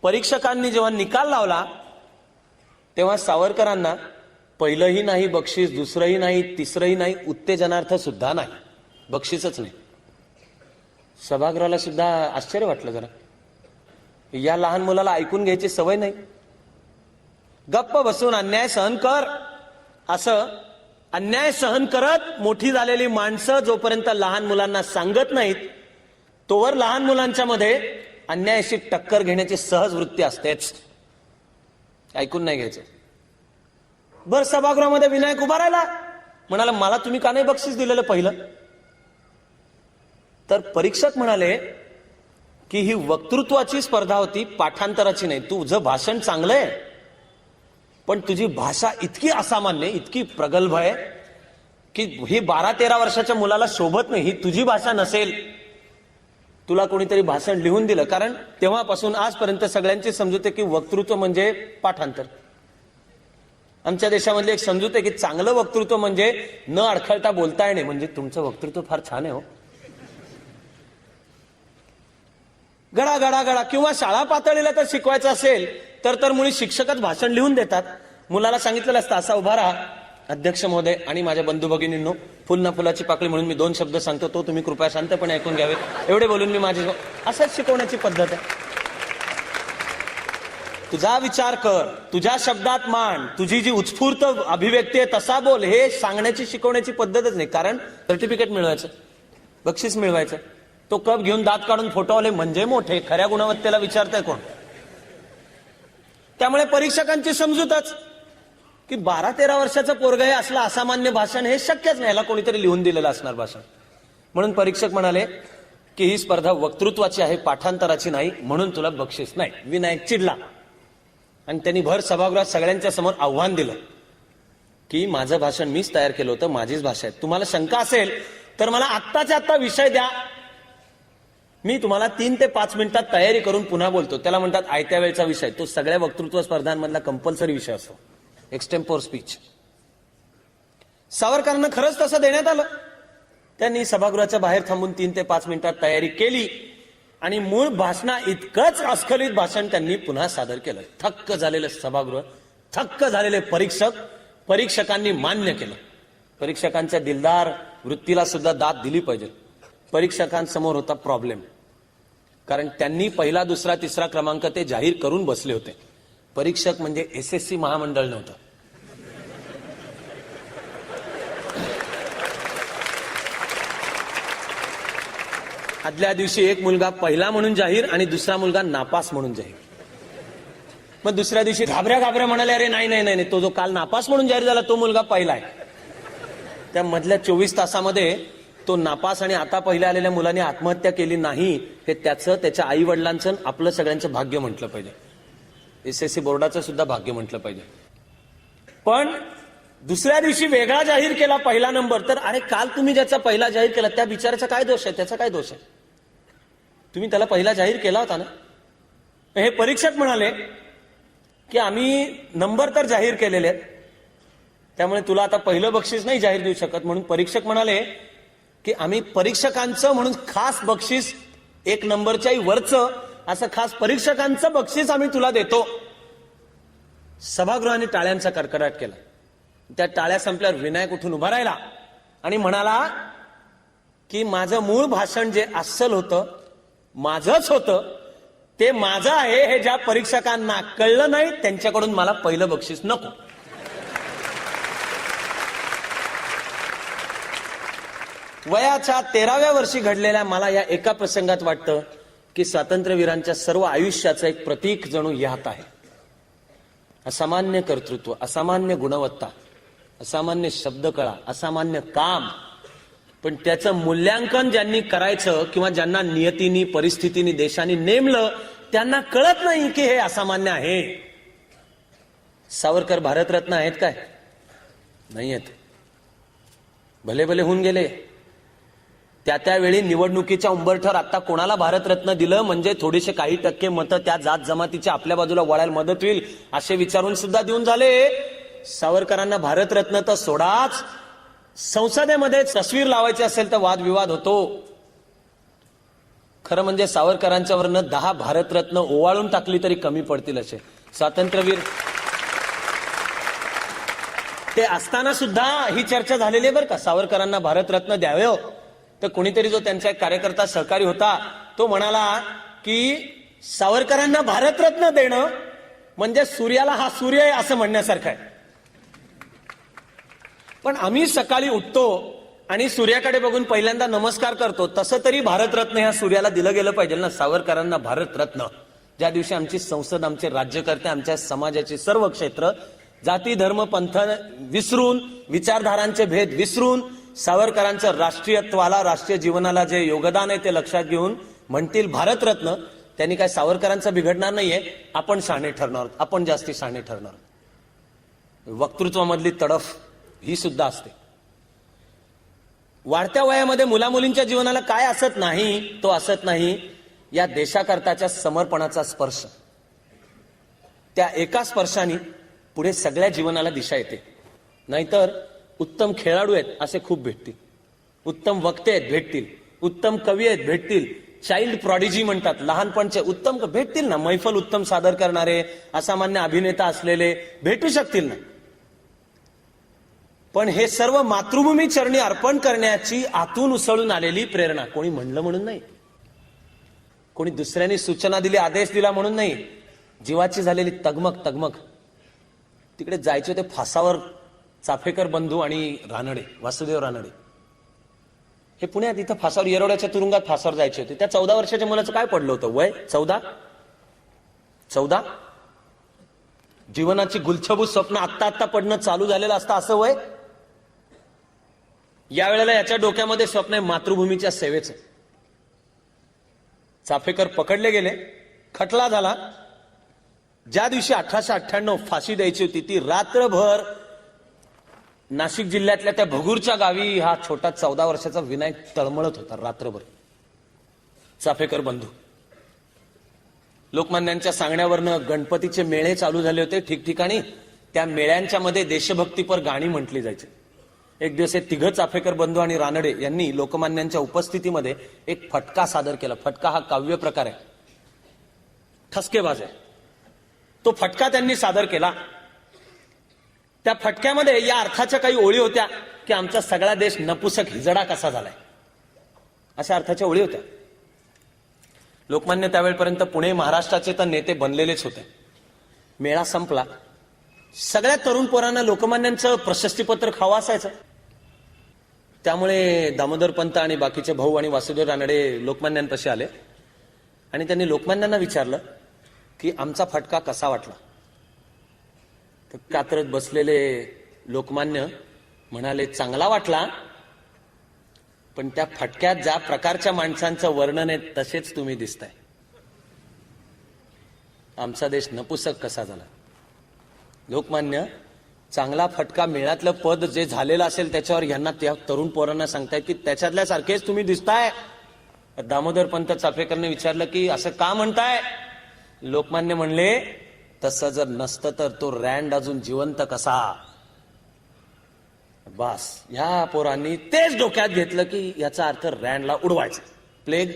परीक्षकांनी जेव्हा निकाल लावला तेव्हा सावरकरांना पहिलंही नाही बक्षीस, दुसरंही नाही, तिसरंही नाही, उत्तेजनार्थ सुद्धा नाही, बक्षीसच नाही. सभागृहाला सुद्धा आश्चर्य वाटलं जरा. या लहान मुलाला ऐकून घ्यायची सवय नाही. गप्प बसून अन्याय सहन कर, असं अन्याय सहन करत मोठी झालेली माणसं जोपर्यंत लहान मुलांना सांगत नाहीत तोवर लहान मुलांच्या मध्ये अन्यायाशी टक्कर घेण्याची सहज वृत्ती असतेच. ऐकून नाही घ्यायचं. बर, सभागृहामध्ये विनायक उभा राहिला, म्हणाला मला तुम्ही का नाही बक्षीस दिलेलं पहिलं? तर परीक्षक म्हणाले की ही वक्तृत्वाची स्पर्धा होती, पाठांतराची नाही. तुझं भाषण चांगलंय पण तुझी भाषा इतकी असामान्य, इतकी प्रगल्भ आहे की ही 12-13 वर्षाच्या मुलाला शोभत नाही. ही तुझी भाषा नसेल. तुला कोणीतरी भाषण लिहून दिलं. कारण तेव्हापासून आजपर्यंत सगळ्यांची समजूत आहे की वक्तृत्व म्हणजे पाठांतर. आमच्या देशामधली एक समजूत आहे की चांगलं वक्तृत्व म्हणजे न अडखळता बोलता येणे. म्हणजे तुमचं वक्तृत्व फार छान आहे हो. गडा गडा गडा. किंवा शाळा पातळीला तर शिकवायचं असेल तर मुली शिक्षकच भाषण लिहून देतात. मुलाला सांगितलेलं असतं असा उभा राहा, अध्यक्ष महोदय आणि माझ्या बंधू भगिनींनो, फुल ना फुलाची पाकळी म्हणून मी 2 शब्द सांगतो, तो तुम्ही कृपया शांतपणे ऐकून घ्यावे, एवढे बोलून मी माझी. असंच शिकवण्याची पद्धत आहे. तुझा विचार कर, तुझ्या शब्दात मांड, तुझी जी उत्स्फूर्त अभिव्यक्ती आहे तसा बोल, हे सांगण्याची शिकवण्याची पद्धतच नाही. कारण सर्टिफिकेट मिळवायचं, बक्षीस मिळवायचं. तो कप घेऊन दात काढून फोटोवाले म्हणजे मोठे, खऱ्या गुणवत्तेला विचारताय कोण? त्यामुळे परीक्षकांची समजूतच की 12-13 वर्षाचं पोरग हे असलं असामान्य भाषण हे शक्यच नाही, याला कोणीतरी लिहून दिलेलं असणार भाषण. म्हणून परीक्षक म्हणाले की ही स्पर्धा वक्तृत्वाची आहे, पाठांतराची नाही, म्हणून तुला बक्षीस नाही. विनायक चिडला आणि त्यांनी भर सभागृहात सगळ्यांच्या समोर आव्हान दिलं की माझं भाषण मीच तयार केलं होतं, माझीच भाषा आहे. तुम्हाला शंका असेल तर मला आत्ताच्या आत्ता विषय द्या, मी तुम्हाला 3 ते 5 मिनिटात तयारी करून पुन्हा बोलतो. त्याला म्हणतात आयत्या वेळचा विषय. तो सगळ्या वक्तृत्व स्पर्धांमधला कंपल्सरी विषय असतो, एक्सटेम्पोर स्पीच. सावरकरांना खरंच तसं देण्यात आलं. त्यांनी सभागृहाच्या बाहेर थांबून 3 ते 5 मिनिटात तयारी केली आणि मूळ भाषणा इतकंच अस्खलित भाषण त्यांनी पुन्हा सादर केलं. थक्क झालेलं सभागृह, थक्क झालेले परीक्षक, परीक्षकांनी मान्य केलं. परीक्षकांच्या दिलदार वृत्तीला सुद्धा दाद दिली पाहिजे. परीक्षकांसमोर होता प्रॉब्लेम, कारण त्यांनी पहिला, दुसरा, तिसरा क्रमांक ते जाहीर करून बसले होते. परीक्षक म्हणजे SSC महामंडळ नव्हतं. आदल्या दिवशी एक मुलगा पहिला म्हणून जाहीर आणि दुसरा मुलगा नापास म्हणून जाहीर. मग दुसऱ्या दिवशी घाबऱ्या म्हणाले अरे नाही नाही नाही, तो जो काल नापास म्हणून जाहीर झाला तो मुलगा पहिला आहे. त्या मधल्या 24 तासामध्ये तो नापास आणि आता पहिल्या आलेल्या मुलाने आत्महत्या केली नाही, हे त्याच्या आई वडिलांचं, आपलं सगळ्यांचं भाग्य म्हटलं पाहिजे. SSC बोर्डाचं सुद्धा भाग्य म्हटलं पाहिजे. पण दुसऱ्या दिवशी वेगळा जाहीर केला पहिला नंबर. तर अरे काल तुम्ही ज्याचा पहिला जाहीर केला त्या बिचाराचा काय दोष आहे? त्याचा काय दोष आहे? तुम्ही त्याला पहिला जाहीर केला होता ना. हे परीक्षक म्हणाले की आम्ही नंबर तर जाहीर केलेले आहेत, त्यामुळे तुला आता पहिलं बक्षीस नाही जाहीर देऊ शकत. म्हणून परीक्षक म्हणाले की आम्ही परीक्षकांचं म्हणून खास बक्षीस 1 नंबरच्याही वरचं असं खास परीक्षकांचं बक्षीस आम्ही तुला देतो. सभागृहाने टाळ्यांचा कडकडाट केला. त्या टाळ्या संपल्यावर विनायक उठून उभा राहिला आणि म्हणाला की माझं मूळ भाषण जे अस्सल होतं, माझंच होतं, ते माझं आहे. हे ज्या परीक्षकांना कळलं नाही त्यांच्याकडून मला पहिलं बक्षीस नको. वयाच्या 13व्या वर्षी घडलेल्या मला या एका प्रसंगात वाटतं की स्वातंत्र्यवीरांच्या सर्व आयुष्याचं एक प्रतीक जणू यात आहे. असामान्य कर्तृत्व, असामान्य गुणवत्ता, असामान्य शब्दकळा, असामान्य काम, पण त्याचं मूल्यांकन ज्यांनी करायचं किंवा ज्यांना नियतीनी, परिस्थितीनी, देशाने नेमलं त्यांना कळत नाही की हे असामान्य आहे. सावरकर भारतरत्न आहेत काय? नाही आहेत. भले भले होऊन गेले. त्यावेळी निवडणुकीच्या उंबरठ्यावर आता कोणाला भारतरत्न दिलं म्हणजे थोडीशे काही टक्के मतं त्या जात जमातीच्या आपल्या बाजूला वळायला मदत होईल असे विचारून सुद्धा देऊन झाले. सावरकरांना भारतरत्न तर सोडाच, संसदेमध्ये तस्वीर लावायची असेल तर वादविवाद होतो. खरं म्हणजे सावरकरांच्या वरनं 10 भारतरत्न ओवाळून टाकली तरी कमी पडतील असे स्वातंत्र्यवीर ते असताना सुद्धा ही चर्चा झालेली आहे बरं का. सावरकरांना भारतरत्न द्यावे हो. तर कोणीतरी जो त्यांचा एक कार्यकर्ता सहकारी होता तो म्हणाला की सावरकरांना भारतरत्न देणं म्हणजे सूर्याला हा सूर्य आहे असं म्हणण्यासारखं आहे. पण आम्ही सकाळी उठतो आणि सूर्याकडे बघून पहिल्यांदा नमस्कार करतो, तसं तरी भारतरत्न ह्या सूर्याला दिलं गेलं पाहिजे ना. सावरकरांना भारतरत्न ज्या दिवशी आमची संसद, आमचे राज्यकर्ते, आमच्या समाजाची सर्व क्षेत्र जाती धर्म पंथ विसरून, विचारधारांचे भेद विसरून सावरकरांचं राष्ट्रीयत्वाला, राष्ट्रीय जीवनाला जे योगदान आहे ते लक्षात घेऊन म्हणतील भारतरत्न, त्यांनी काय सावरकरांचं बिघडणार नाहीये. आपण शहाणे ठरणार, आपण जास्ती शहाणे ठरणार. वक्तृत्वामधली तडफ ही सुद्धा असते. वाढत्या वयामध्ये मुलामुलींच्या जीवनाला काय असत नाही, तो असत नाही या देशाकरताच्या समर्पणाचा स्पर्श. त्या एका स्पर्शाने पुढे सगळ्या जीवनाला दिशा येते. नाहीतर उत्तम खेळाडू आहेत असे खूप भेटतील, उत्तम वक्ते आहेत भेटतील, उत्तम कवी आहेत भेटतील, चाइल्ड प्रॉडिजी म्हणतात लहानपणचे उत्तम भेटतील ना, मैफल उत्तम सादर करणारे, असामान्य अभिनेता असलेले भेटू शकतील ना. पण हे सर्व मातृभूमी चरणी अर्पण करण्याची आतून उसळून आलेली प्रेरणा, कोणी म्हणलं म्हणून नाही, कोणी दुसऱ्यांनी सूचना दिली, आदेश दिला म्हणून नाही, जीवाची झालेली तगमग तगमग. तिकडे जायचे ते फासावर चाफेकर बंधू आणि रानडे, वासुदेव रानडे हे पुण्यात इथं फासावर, येरवड्याच्या तुरुंगात फासावर जायचे होते. त्या 14 वर्षाच्या मुलाचं काय पडलं होतं वय? 14. जीवनाची गुलछबूत स्वप्न आत्ता पडणं चालू झालेलं असतं असं वय. यावेळेला याच्या डोक्यामध्ये स्वप्न आहे मातृभूमीच्या सेवेचं. चाफेकर पकडले गेले, खटला झाला. ज्या दिवशी 1898 फाशी द्यायची होती ती रात्रभर नाशिक जिल्ह्यातल्या त्या भगूरच्या गावी हा छोटा 14 वर्षाचा विनायक तळमळत होता रात्रभर. चाफेकर बंधू लोकमान्यांच्या सांगण्यावरनं गणपतीचे मेळे चालू झाले होते ठिकठिकाणी. त्या मेळ्यांच्या मध्ये देशभक्तीपर गाणी म्हटली जायची. एक दिवस हे तिघ चाफेकर बंधू आणि रानडे यांनी लोकमान्यांच्या उपस्थितीमध्ये एक फटका सादर केला. फटका हा काव्य प्रकार आहे, ठसकेबाज आहे. तो फटका त्यांनी सादर केला. त्या फटक्यामध्ये या अर्थाच्या काही ओळी होत्या की आमचा सगळा देश नपुसक हिजडा कसा झालाय, अशा अर्थाच्या ओळी होत्या. लोकमान्य त्यावेळेपर्यंत पुणे महाराष्ट्राचे तर नेते बनलेलेच होते. मेळा संपला. सगळ्या तरुण पोरांना लोकमान्यांचं प्रशस्तीपत्र खावं असायचं. त्यामुळे दामोदरपंत आणि बाकीचे भाऊ आणि वासुदेव रानडे लोकमान्यांपाशी आले आणि त्यांनी लोकमान्यांना विचारलं की आमचा फटका कसा वाटला. तर कात्रत बसलेले लोकमान्य म्हणाले, चांगला वाटला, पण त्या फटक्यात ज्या प्रकारच्या माणसांचं वर्णन आहे तसेच तुम्ही दिसताय. आमचा देश नपुसक कसा झाला. लोकमान्य चांगला फटका मेळ्यातलं पद जे झालेलं असेल त्याच्यावर यांना त्या तरुण पोरांना सांगतायत की त्याच्यातल्या सारखेच तुम्ही दिसताय. दामोदरपंत चाफेकरने विचारलं की असं का म्हणताय. लोकमान्य म्हणले, तसं जर नसतं तर तो रँड अजून जिवंत कसा. बस ह्या पोरांनी तेच डोक्यात घेतलं की याचा अर्थ रँडला उडवायचा. प्लेग,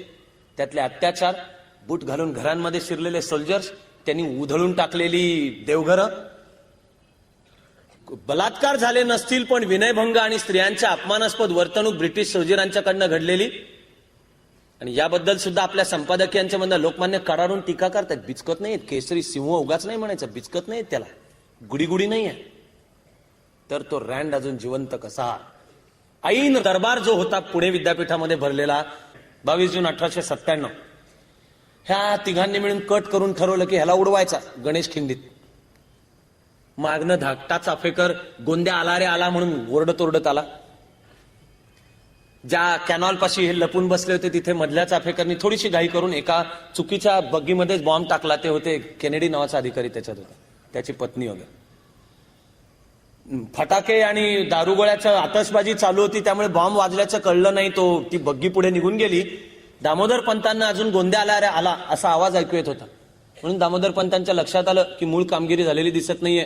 त्यातले अत्याचार, बूट घालून घरांमध्ये शिरलेले सोल्जर्स, त्यांनी उधळून टाकलेली देवघरं, बलात्कार झाले नसतील पण विनयभंग आणि स्त्रियांच्या अपमानास्पद वर्तणूक ब्रिटिश सोल्जरांच्याकडनं घडलेली. आणि याबद्दल सुद्धा आपल्या संपादकीयांच्या मधनं लोकमान्य कडाडून टीका करतात. बिचकत नाहीत, केसरी सिंह उगाच नाही म्हणायचं, बिचकत नाहीत त्याला, गुडी गुडी नाही आहे. तर तो रँड अजून जिवंत कसा. ऐन दरबार जो होता पुणे विद्यापीठामध्ये भरलेला 22 जून 1897, ह्या तिघांनी मिळून कट करून ठरवलं की ह्याला उडवायचा गणेश खिंडीत. मागणं धाकटा चाफेकर गोंद्या आला रे आला म्हणून ओरडत ओरडत आला. ज्या कॅनॉल पाशी हे लपून बसले होते तिथे मधल्या चाफेकरनी थोडीशी घाई करून एका चुकीच्या बग्गीमध्येच बॉम्ब टाकला. ते होते केनेडी नावाचा अधिकारी त्याच्यात होता, त्याची पत्नी वगैरे. फटाके आणि दारुगोळ्याचं आतषबाजी चालू होती त्यामुळे बॉम्ब वाजल्याचं कळलं नाही. ती बग्गी पुढे निघून गेली. दामोदर पंतांना अजून गोंद्या आला रे आला असा आवाज ऐकू येत होता. म्हणून दामोदर पंतांच्या लक्षात आलं की मूळ कामगिरी झालेली दिसत नाहीये.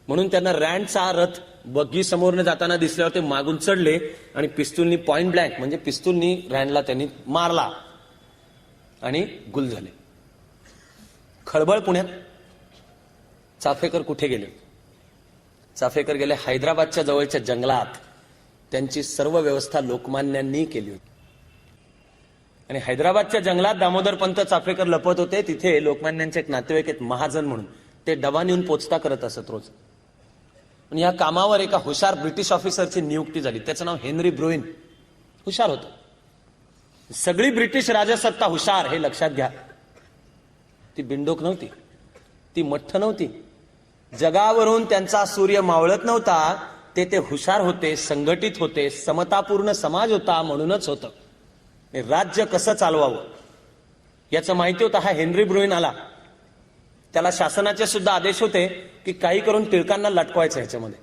म्हणून त्यांना रँडचा रथ बग्गी समोरने जाताना दिसल्यावर ते मागून चढले आणि पिस्तूलनी पॉइंट ब्लँक म्हणजे पिस्तूलनी रँडला त्यांनी मारला आणि गुल झाले. खळबळ पुण्यात. चाफेकर कुठे गेले? चाफेकर गेले हैदराबादच्या जवळच्या जंगलात. त्यांची सर्व व्यवस्था लोकमान्यांनी केली होती. आणि हैदराबादच्या जंगलात दामोदर पंत चाफेकर लपत होते. तिथे लोकमान्यांचे एक नातेवाईक आहेत महाजन म्हणून, ते डबा नेऊन पोचता करत असत रोज. आणि या कामावर एका हुशार ब्रिटिश ऑफिसरची नियुक्ती झाली. त्याचं नाव हेनरी ब्रुईन. हुशार होतं. सगळी ब्रिटिश राजसत्ता हुशार हे लक्षात घ्या. ती बिंडोक नव्हती, ती मठ्ठ नव्हती. जगावरून त्यांचा सूर्य मावळत नव्हता. ते हुशार होते, संघटित होते, समतापूर्ण समाज होता म्हणूनच होतं. राज्य कसं चालवावं याचं माहिती होतं. हा हेनरी ब्रुईन आला. त्याला शासनाचे सुद्धा आदेश होते की काही करून टिळकांना लटकवायचं. ह्याच्यामध्ये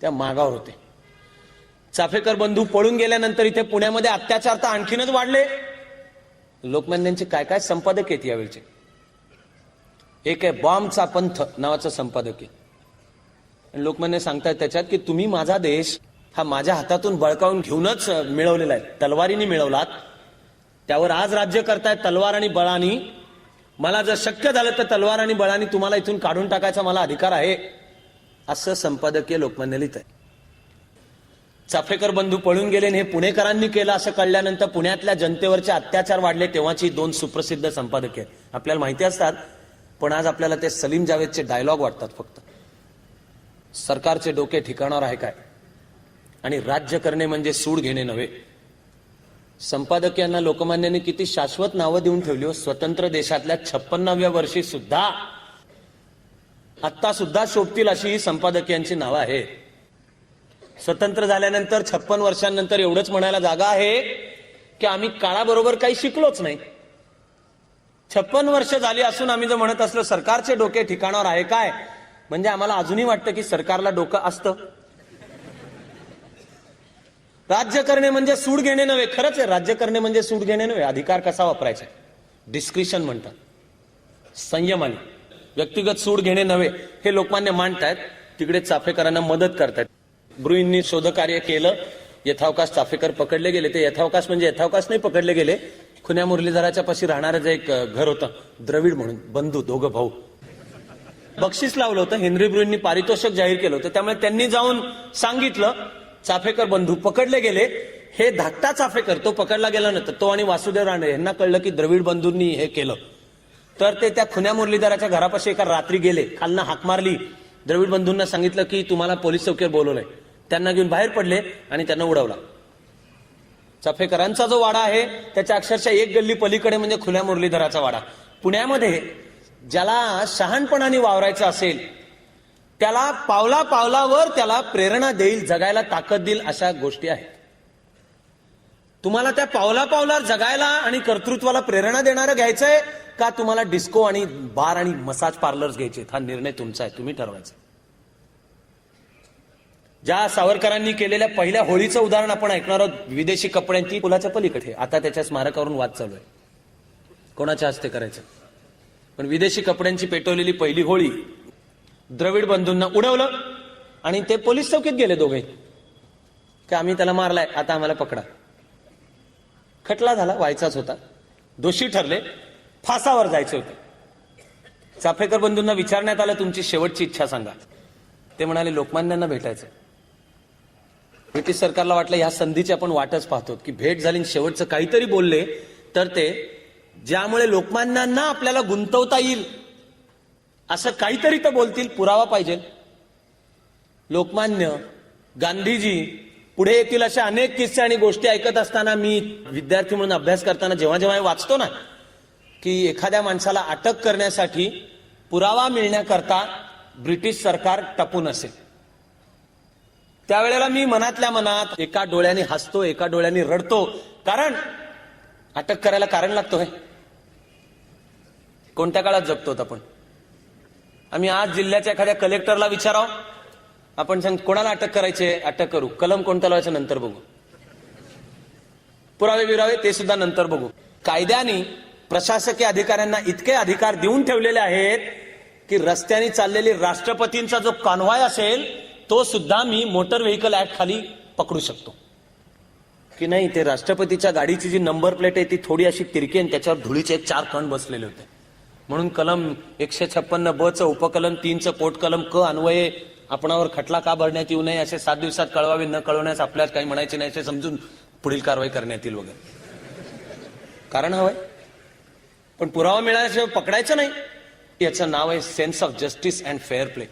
त्या मागावर होते. चाफेकर बंधू पळून गेल्यानंतर इथे पुण्यामध्ये अत्याचार तर आणखीनच वाढले. लोकमान्यांचे काय काय संपादक आहेत यावेळचे. एक आहे बॉम्बचा पंथ नावाचं संपादक आहे. आणि लोकमान्य सांगतायत त्याच्यात की तुम्ही माझा देश हा माझ्या हातातून बळकावून घेऊनच मिळवलेला आहे, तलवारीने मिळवलात. त्यावर आज राज्य करतायत तलवार आणि बळानी. मला जर शक्य झालं तर तलवार आणि बळानी तुम्हाला इथून काढून टाकायचा मला अधिकार आहे, असं संपादकीय लोकमान्य लिहित आहे. चाफेकर बंधू पळून गेले हे पुणेकरांनी केलं असं कळल्यानंतर पुण्यातल्या जनतेवरचे अत्याचार वाढले. तेव्हाची 2 सुप्रसिद्ध संपादक आहेत. आपल्याला माहिती असतात, पण आज आपल्याला ते सलीम जावेदचे डायलॉग वाटतात फक्त. सरकारचे डोके ठिकाणावर आहे काय आणि राज्य करणे म्हणजे सूड घेणे नव्हे. संपादकीयांना लोकमान्यांनी किती शाश्वत नावं देऊन ठेवली हो. स्वतंत्र देशातल्या 56व्या वर्षी सुद्धा आता सुद्धा शोभतील अशी ही संपादकीयांची नावं आहे. स्वतंत्र झाल्यानंतर 56 वर्षांनंतर एवढंच म्हणायला जागा आहे की आम्ही काळाबरोबर काही शिकलोच नाही. 56 वर्ष झाली असून आम्ही जर म्हणत असलो सरकारचे डोके ठिकाणावर आहे काय, म्हणजे आम्हाला अजूनही वाटतं की सरकारला डोकं असतं. राज्य करणे म्हणजे सूड घेणे नव्हे. खरंच आहे, राज्य करणे म्हणजे सूड घेणे नव्हे. अधिकार कसा वापरायचा, डिस्क्रिशन म्हणतात, संयमाने. व्यक्तिगत सूड घेणे नव्हे हे लोकमान्य मांडतायत. तिकडे चाफेकरांना मदत करतायत. ब्रुईंनी शोधकार्य केलं. यथावकाश चाफेकर पकडले गेले. ते यथावकाश म्हणजे यथावकाश नाही पकडले गेले. खुन्या मुरलीधराच्या पाशी राहणारं जे एक घर होतं द्रविड म्हणून, बंधू दोघं भाऊ, बक्षीस लावलं होतं. हेनरी ब्रुईंनी पारितोषिक जाहीर केलं होतं. त्यामुळे त्यांनी जाऊन सांगितलं. चाफेकर बंधू पकडले गेले. हे धाकटा चाफेकर तो पकडला गेला नंतर तो आणि वासुदेव रानडे यांना कळलं की द्रविड बंधूंनी हे केलं. तर ते त्या खुन्या मुरलीधराच्या घरापाशी एका रात्री गेले. खालनं हाक मारली. द्रविड बंधूंना सांगितलं की तुम्हाला पोलीस चौकीवर बोलवलंय. त्यांना घेऊन बाहेर पडले आणि त्यांना उडवला. चाफेकरांचा जो वाडा आहे त्याच्या अक्षरशः एक गल्ली पलीकडे म्हणजे खुन्या मुरलीधराचा वाडा. पुण्यामध्ये ज्याला शहाणपणाने वावरायचं असेल त्याला पावला पावलावर त्याला प्रेरणा देईल, जगायला ताकद देईल अशा गोष्टी आहेत. तुम्हाला त्या पावला पावलावर जगायला आणि कर्तृत्वाला प्रेरणा देणारं घ्यायचंय का तुम्हाला डिस्को आणि बार आणि मसाज पार्लर्स घ्यायचे, हा निर्णय तुमचा आहे, तुम्ही ठरवायचा. ज्या सावरकरांनी केलेल्या पहिल्या होळीचं उदाहरण आपण ऐकणार आहोत. विदेशी कपड्यांची पुलाच्या पलीकडे. आता त्याच्या स्मारकावरून वाद चालू आहे कोणाच्या हस्ते करायचं. पण विदेशी कपड्यांची पेटवलेली पहिली होळी द्रविड बंधूंना उडवलं आणि ते पोलीस चौकीत गेले दोघे की आम्ही त्याला मारलाय, आता आम्हाला पकडा. खटला झाला, व्हायचाच होता. दोषी ठरले, फासावर जायचे होते. चाफेकर बंधूंना विचारण्यात आलं तुमची शेवटची इच्छा सांगा. ते म्हणाले लोकमान्यांना भेटायचं. ब्रिटिश सरकारला वाटलं ह्या संधीची आपण वाटच पाहतो की भेट झाली, शेवटचं काहीतरी बोलले तर ते ज्यामुळे लोकमान्यांना आपल्याला गुंतवता येईल असं काहीतरी तर बोलतील, पुरावा पाहिजे. लोकमान्य, गांधीजी, पुढे येतील अशा अनेक किस्से आणि गोष्टी ऐकत असताना मी विद्यार्थी म्हणून अभ्यास करताना जेव्हा जेव्हा हे वाचतो ना की एखाद्या माणसाला अटक करण्यासाठी पुरावा मिळण्याकरता ब्रिटिश सरकार टपून असेल, त्यावेळेला मी मनातल्या मनात एका डोळ्याने हसतो एका डोळ्याने रडतो. कारण अटक करायला कारण लागतो. हे कोणत्या काळात जगतो आपण? आम्ही आज जिल्ह्याच्या एखाद्या कलेक्टरला विचाराव, आपण सांग कोणाला अटक करायचे, अटक करू, कलम कोणत्या लावायचं नंतर बघू, पुरावे बिरावे ते सुद्धा नंतर बघू. कायद्याने प्रशासकीय अधिकाऱ्यांना इतके अधिकार देऊन ठेवलेले आहेत की रस्त्याने चाललेली राष्ट्रपतींचा जो कॉन्व्हॉय असेल तो सुद्धा मी मोटर व्हेकल ऍक्ट खाली पकडू शकतो की नाही. ते राष्ट्रपतीच्या गाडीची जी नंबर प्लेट आहे ती थोडी अशी तिरकी आणि त्याच्यावर धुळीचे 4 कण बसलेले होते, म्हणून कलम 156 ब चं उपकलम 3 चं पोटकलम क अन्वये आपणावर खटला का भरण्यात येऊ नये असे 7 दिवसात कळवावे, न कळवण्यास आपल्याला काही म्हणायचे नाही असे समजून पुढील कारवाई करण्यात येईल वगैरे. कारण हवंय, पण पुरावा मिळाल्याशिवाय पकडायचं नाही. याचं नाव आहे sense of justice and fair play.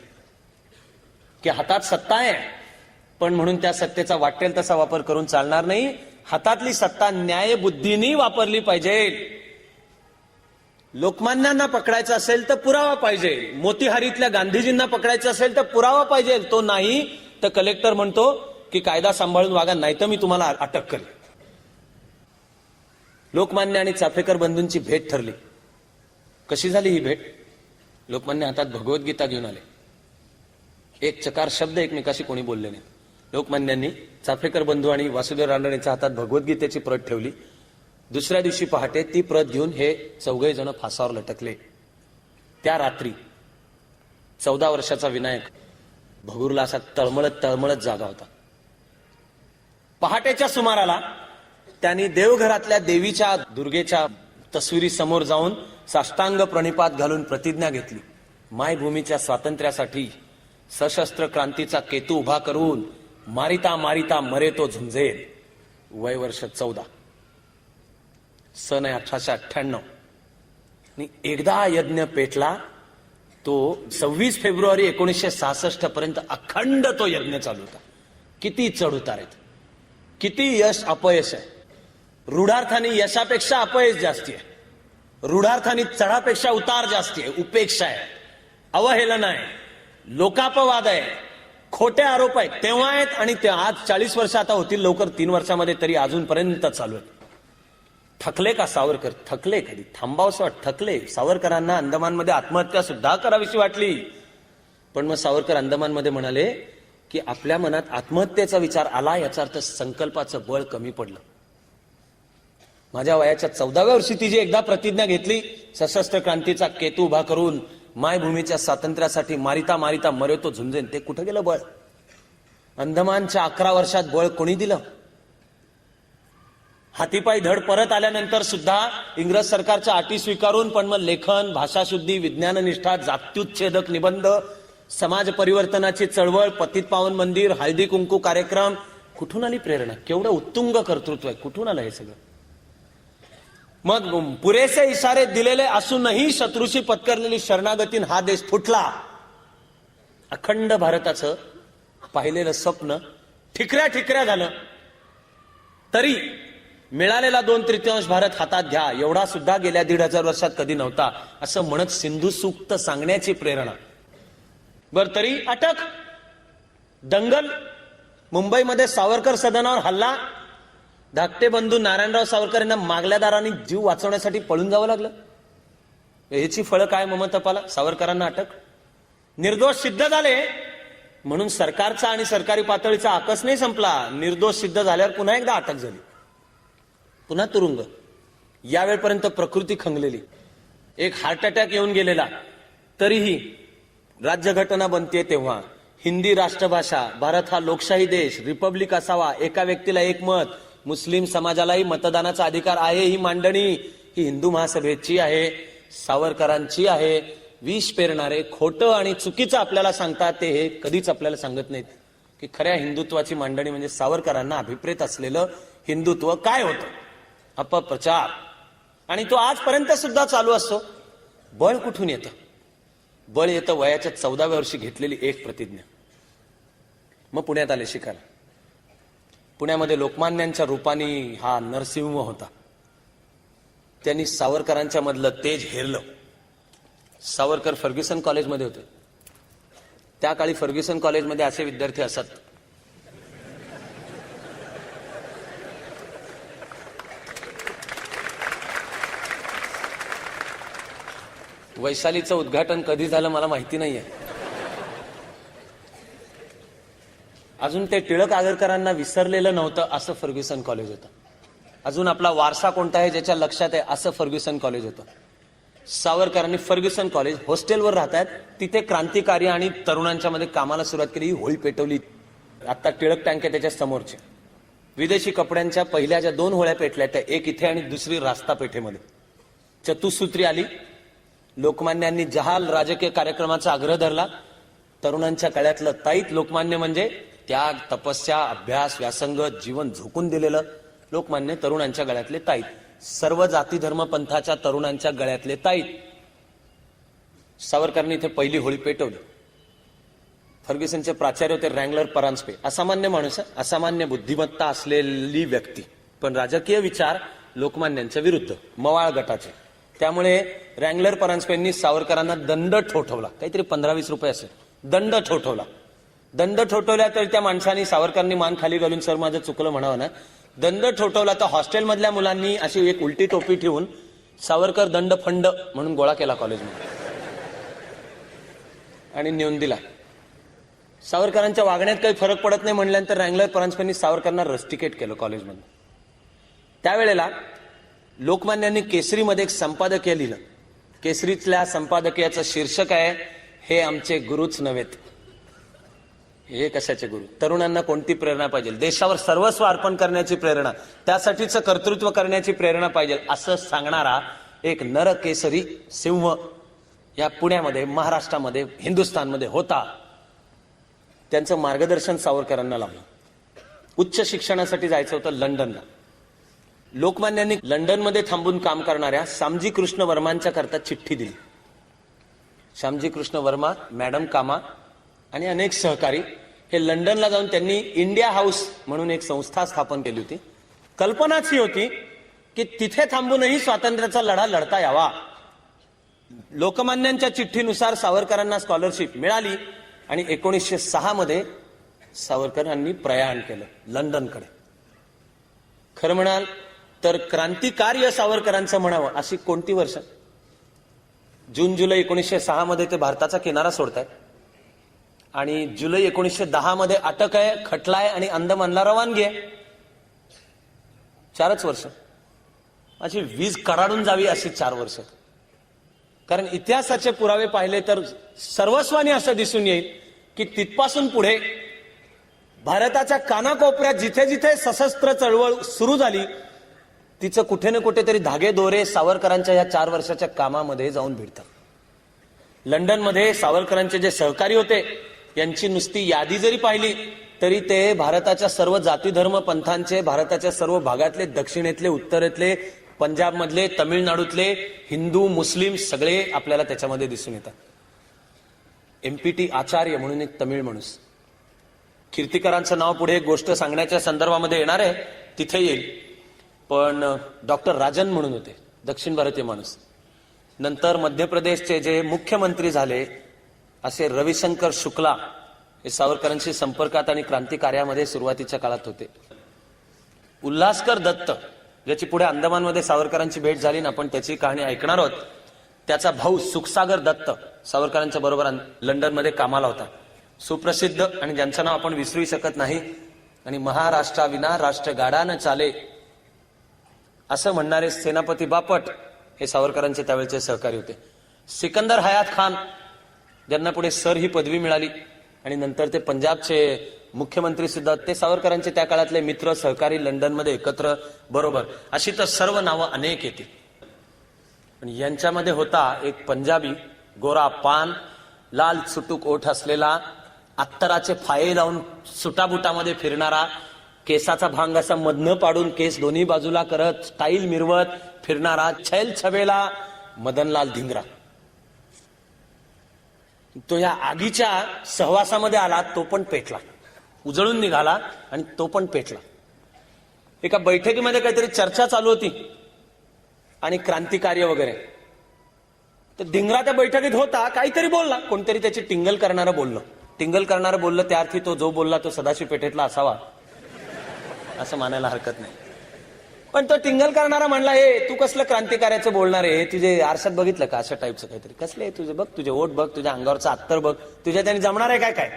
की हातात सत्ता आहे पण म्हणून त्या सत्तेचा वाटेल तसा वापर करून चालणार नाही. हातातली सत्ता न्यायबुद्धीने वापरली पाहिजे. लोकमान्यांना पकडायचं असेल तर पुरावा पाहिजे, मोतीहारीतल्या गांधीजींना पकडायचं असेल तर पुरावा पाहिजे. तो नाही तर कलेक्टर म्हणतो की कायदा सांभाळून वागा, नाही तर मी तुम्हाला अटक करेन. लोकमान्य आणि चाफेकर बंधूंची भेट ठरली. कशी झाली ही भेट? लोकमान्य हातात भगवद्गीता घेऊन आले. एक चकार शब्द एकमेकाशी कोणी बोलले नाही. लोकमान्यांनी चाफेकर बंधू आणि वासुदेव रानडे यांच्या हातात भगवद्गीतेची प्रत ठेवली. दुसऱ्या दिवशी पहाटे ती प्रत घेऊन हे 4 जण फासावर लटकले. त्या रात्री 14 वर्षाचा विनायक भगुरला असा तळमळत तळमळत जागा होता. पहाटेच्या सुमाराला त्यांनी देवघरातल्या देवीच्या दुर्गेच्या तस्विरी समोर जाऊन साष्टांग प्रणिपात घालून प्रतिज्ञा घेतली. मायभूमीच्या स्वातंत्र्यासाठी सशस्त्र क्रांतीचा केतू उभा करून मारिता मारिता मरे तो झुंजेल. वय वर्ष 14. सन आहे 1898. आणि एकदा यज्ञ पेटला तो 26 फेब्रुवारी 1966 पर्यंत अखंड तो यज्ञ चालू होता. किती चढ उतार आहेत, किती यश अपयश आहे. रूढार्थाने यशापेक्षा अपयश जास्ती आहे, रूढार्थाने चढापेक्षा उतार जास्ती आहे, उपेक्षा आहे, अवहेलना आहे, लोकापवाद आहे, खोटे आरोप आहेत. तेव्हा आहेत आणि ते आज 40 वर्ष आता होतील लवकर 3 वर्षामध्ये तरी अजूनपर्यंत चालू आहेत. थकले का सावरकर? थकले. कधी थांबावसं वाट? थकले. सावरकरांना अंदमानमध्ये आत्महत्या सुद्धा करावीशी वाटली, पण मग सावरकर अंदमानमध्ये म्हणाले की आपल्या मनात आत्महत्येचा विचार आला याचा अर्थ संकल्पाचं बळ कमी पडलं. माझ्या वयाच्या 14व्या वर्षी ती जी एकदा प्रतिज्ञा घेतली सशस्त्र क्रांतीचा केतू उभा करून मायभूमीच्या स्वातंत्र्यासाठी मारिता मारिता मरे तो झुंजेन, ते कुठं गेलं बळ? अंदमानच्या 11 वर्षात बळ कोणी दिलं? हातीपायी धड परत आल्यानंतर सुद्धा इंग्रज सरकारच्या अटी स्वीकारून पण मग लेखन, भाषाशुद्धी, विज्ञाननिष्ठा, जात्युच्छेदक निबंध, समाज परिवर्तनाची चळवळ, पतित पावन मंदिर, हळदी कुंकू कार्यक्रम, कुठून आली प्रेरणा? केवढं उत्तुंग कर्तृत्व आहे, कुठून आलं हे सगळं? मग पुरेसे इशारे दिलेले असूनही शत्रूशी पत्करलेली शरणागतीन हा देश फुटला. अखंड भारताचं पाहिलेलं स्वप्न ठिकऱ्या ठिकऱ्या झालं. तरी मिळालेला 2/3 भारत हातात घ्या एवढा सुद्धा गेल्या 1500 वर्षात कधी नव्हता, असं म्हणत सिंधू सूक्त सांगण्याची प्रेरणा. बर तरी अटक, दंगल, मुंबईमध्ये सावरकर सदनावर हल्ला, धाकटे बंधू नारायणराव सावरकर यांना मागल्या दारांनी जीव वाचवण्यासाठी पळून जावं लागलं. याची फळं काय ममतापाला? सावरकरांना अटक. निर्दोष सिद्ध झाले म्हणून सरकारचा आणि सरकारी पातळीचा आकस नाही संपला. निर्दोष सिद्ध झाल्यावर पुन्हा एकदा अटक झाली, पुन्हा तुरुंग. यावेळपर्यंत प्रकृती खंगलेली, एक हार्ट अटॅक येऊन गेलेला. तरीही राज्यघटना बनते तेव्हा हिंदी राष्ट्रभाषा, भारत हा लोकशाही देश, रिपब्लिक असावा, एका व्यक्तीला एक मत, मुस्लिम समाजालाही मतदानाचा अधिकार आहे, ही मांडणी ही हिंदू महासभेची आहे, सावरकरांची आहे. विष पेरणारे खोटं आणि चुकीचं आपल्याला सांगतात ते हे कधीच आपल्याला सांगत नाहीत की खऱ्या हिंदुत्वाची मांडणी म्हणजे सावरकरांना अभिप्रेत असलेलं हिंदुत्व काय होतं. अपप्रचार, आणि तो आजपर्यंत सुद्धा चालू असतो. बळ कुठून येतं? बळ येतं वयाच्या 14व्या वर्षी घेतलेली एक प्रतिज्ञा. मग पुण्यात आले शिकायला. पुण्यामध्ये लोकमान्यांच्या रूपाने हा नरसिंह होता. त्यांनी सावरकरांच्या मधलं तेज हेरलं. सावरकर फर्ग्युसन कॉलेजमध्ये होते. त्या काळी फर्ग्युसन कॉलेजमध्ये असे विद्यार्थी असत. वैशालीचं उद्घाटन कधी झालं मला माहिती नाहीये. अजून ते टिळक आगरकरांना विसरलेलं नव्हतं असं फर्ग्युसन कॉलेज होतं. अजून आपला वारसा कोणता आहे ज्याच्या लक्षात आहे असं फर्ग्युसन कॉलेज होतं. सावरकरांनी फर्ग्युसन कॉलेज हॉस्टेलवर राहतात तिथे क्रांतिकारी आणि तरुणांच्या मध्ये कामाला सुरुवात केली. ही होळी पेटवली. आता टिळक टँक आहे त्याच्या समोरचे. विदेशी कपड्यांच्या पहिल्या ज्या 2 होळ्या पेटल्या त्या एक इथे आणि दुसरी रास्ता पेठेमध्ये. चतुसूत्री आली. लोकमान्यांनी जहाल राजकीय कार्यक्रमाचा आग्रह धरला. तरुणांच्या गळ्यातलं ताईत लोकमान्य म्हणजे त्याग, तपस्या, अभ्यास, व्यासंग, जीवन झोकून दिलेलं लोकमान्य तरुणांच्या गळ्यातले ताईत. सर्व जाती धर्म पंथाच्या तरुणांच्या गळ्यातले ताईत. सावरकरांनी इथे पहिली होळी पेटवली. फर्ग्युसनचे प्राचार्य होते रँगलर परांजपे. असामान्य माणूस, असामान्य बुद्धिमत्ता असलेली व्यक्ती, पण राजकीय विचार लोकमान्यांच्या विरुद्ध, मवाळ गटाचे. त्यामुळे रँगलर परांजपेंनी सावरकरांना दंड ठोठवला. काहीतरी 15-20 रुपये असेल. दंड ठोठवला. दंड ठोठवल्या तर त्या माणसांनी सावरकरांनी मान खाली घालून सर माझं चुकलं म्हणावं ना. दंड ठोठवला तर हॉस्टेलमधल्या मुलांनी अशी एक उलटी टोपी ठेवून सावरकर दंड फंड म्हणून गोळा केला कॉलेजमध्ये आणि नेऊन दिला. सावरकरांच्या वागण्यात काही फरक पडत नाही म्हणल्यानंतर रँगलर परांजपेंनी सावरकरांना रस्टिकेट केलं कॉलेजमध्ये. त्यावेळेला लोकमान्यांनी केसरीमध्ये एक संपादकीय लिहिलं. केसरीतल्या संपादकीयाचं शीर्षक आहे, हे आमचे गुरुच नव्हेत. हे कशाचे गुरु? तरुणांना कोणती प्रेरणा पाहिजे? देशावर सर्वस्व अर्पण करण्याची प्रेरणा, त्यासाठीचं कर्तृत्व करण्याची प्रेरणा पाहिजे असं सांगणारा एक नरकेसरी सिंह या पुण्यामध्ये, महाराष्ट्रामध्ये, हिंदुस्थानमध्ये होता. त्यांचं मार्गदर्शन सावरकरांना लाभलं. उच्च शिक्षणासाठी जायचं होतं लंडनला. लोकमान्यांनी लंडनमध्ये थांबून काम करणाऱ्या श्यामजी कृष्ण वर्मांच्या करता चिठ्ठी दिली. श्यामजी कृष्ण वर्मा, मॅडम कामा आणि अनेक सहकारी हे लंडनला जाऊन त्यांनी इंडिया हाऊस म्हणून एक संस्था स्थापन केली होती. कल्पनाच ही होती की तिथे थांबूनही स्वातंत्र्याचा लढा लढता यावा. लोकमान्यांच्या चिठ्ठीनुसार सावरकरांना स्कॉलरशिप मिळाली आणि 1906 मध्ये सावरकरांनी प्रयाण केलं लंडनकडे. खरं म्हणाल तर क्रांतिकार्य सावरकरांचं म्हणावं अशी कोणती वर्ष? जून-जुलै 1906 मध्ये ते भारताचा किनारा सोडतायत आणि जुलै 1910 मध्ये अटक आहे, खटला आहे आणि अंदमानला रवानगी आहे. 4च वर्ष. अशी वीज कडाडून जावी अशी 4 वर्ष. कारण इतिहासाचे पुरावे पाहिले तर सर्वस्वानी असं दिसून येईल की तिथपासून पुढे भारताच्या कानाकोपऱ्यात जिथे जिथे सशस्त्र चळवळ सुरू झाली तिचं कुठे ना कुठेतरी धागे दोरे सावरकरांच्या या 4 वर्षाच्या कामामध्ये जाऊन भिडतात. लंडनमध्ये सावरकरांचे जे सहकारी होते यांची नुसती यादी जरी पाहिली तरी ते भारताच्या सर्व जाती धर्म पंथांचे, भारताच्या सर्व भागातले, दक्षिणेतले, उत्तरेतले, पंजाब मधले, तमिळनाडूतले हिंदू मुस्लिम सगळे आपल्याला त्याच्यामध्ये दिसून येतात. MPT आचार्य म्हणून एक तमिळ माणूस, कीर्तिकरांचं नाव पुढे एक गोष्ट सांगण्याच्या संदर्भामध्ये येणार आहे तिथे येईल. पण डॉक्टर राजन म्हणून होते, दक्षिण भारतीय माणूस. नंतर मध्य प्रदेशचे जे मुख्यमंत्री झाले असे रविशंकर शुक्ला हे सावरकरांशी संपर्कात आणि क्रांती कार्यामध्ये सुरुवातीच्या काळात होते. उल्हासकर दत्त ज्याची पुढे अंदमानमध्ये सावरकरांची भेट झाली ना, आपण त्याची कहाणी ऐकणार आहोत. त्याचा भाऊ सुखसागर दत्त सावरकरांच्या बरोबर लंडनमध्ये कामाला होता. सुप्रसिद्ध आणि ज्यांचं नाव आपण विसरू शकत नाही आणि महाराष्ट्राविना राष्ट्र गाडा न चाले असं म्हणणारे सेनापती बापट हे सावरकरांचे त्यावेळचे सहकारी होते. सिकंदर हयात खान ज्यांना पुढे सर ही पदवी मिळाली आणि नंतर ते पंजाबचे मुख्यमंत्री सुद्धा, ते सावरकरांचे त्या काळातले मित्र, सहकारी, लंडनमध्ये एकत्र बरोबर. अशी तर सर्व नावं अनेक येतील. पण यांच्यामध्ये होता एक पंजाबी, गोरा पान, लाल सुटूक ओठ असलेला, अत्तराचे फाये लावून सुटाबुटामध्ये फिरणारा, केसाचा भांग असा मधनं पाडून केस दोन्ही बाजूला करत स्टाईल मिरवत फिरणारा छैल छबेला मदनलाल धिंगरा. तो या आगीच्या सहवासामध्ये आला, तो पण पेटला, उजळून निघाला आणि तो पण पेटला. एका बैठकीमध्ये काहीतरी चर्चा चालू होती आणि क्रांतिकार्य वगैरे. तर धिंगरा त्या बैठकीत होता, काहीतरी बोलला, कोणतरी त्याची टिंगल करणारं बोललं. टिंगल करणारं बोललं त्या अर्थी तो जो बोलला तो सदाशिव पेठेतला असावा असं मानायला हरकत नाही. पण तो टिंगल करणारा म्हणला, हे तू कसलं क्रांतिकार्याचं बोलणार आहे, तुझे आरशात बघितलं का अशा टाईपचं काहीतरी, कसले तुझे बघ, तुझे ओठ बघ, तुझ्या अंगावरचा अत्तर बघ, तुझ्या त्याने जमणार आहे काय काय.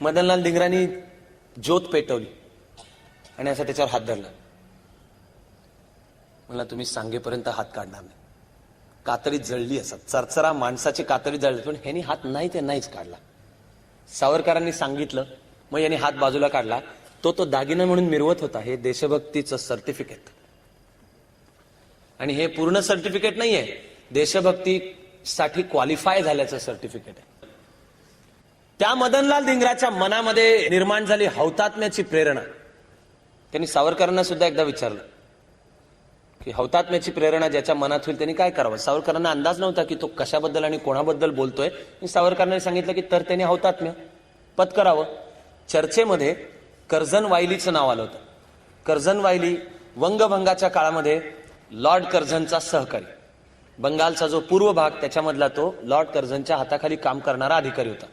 मदनलाल धिंगरांनी ज्योत पेटवली आणि असं त्याच्यावर हात धरला. म्हणला तुम्ही सांगेपर्यंत हात काढणार नाही. कातडी जळली, असं चरचरा माणसाची कातडी जळली, पण ह्यानी हात नाही ते नाहीच काढला. सावरकरांनी सांगितलं, मग यांनी हात बाजूला काढला. तो दागिना म्हणून मिरवत होता. हे देशभक्तीचं सर्टिफिकेट, आणि हे पूर्ण सर्टिफिकेट नाहीये, देशभक्तीसाठी क्वालिफाय झाल्याचं सर्टिफिकेट आहे. त्या मदनलाल धिंगराच्या मनामध्ये निर्माण झाली हौतात्म्याची प्रेरणा. त्यांनी सावरकरांना सुद्धा एकदा विचारलं की हौतात्म्याची प्रेरणा ज्याच्या मनात होईल त्यांनी काय करावं. सावरकरांना अंदाज नव्हता की तो कशाबद्दल आणि कोणाबद्दल बोलतोय. सावरकरांनी सांगितलं की तर त्याने हौतात्म्य पत्करावं. चर्चेमध्ये कर्झन वायलीचं नाव आलं होतं. कर्झन वायली वंगभंगाच्या काळामध्ये लॉर्ड कर्झनचा सहकारी, बंगालचा जो पूर्व भाग त्याच्यामधला तो लॉर्ड कर्झनच्या हाताखाली काम करणारा अधिकारी होता.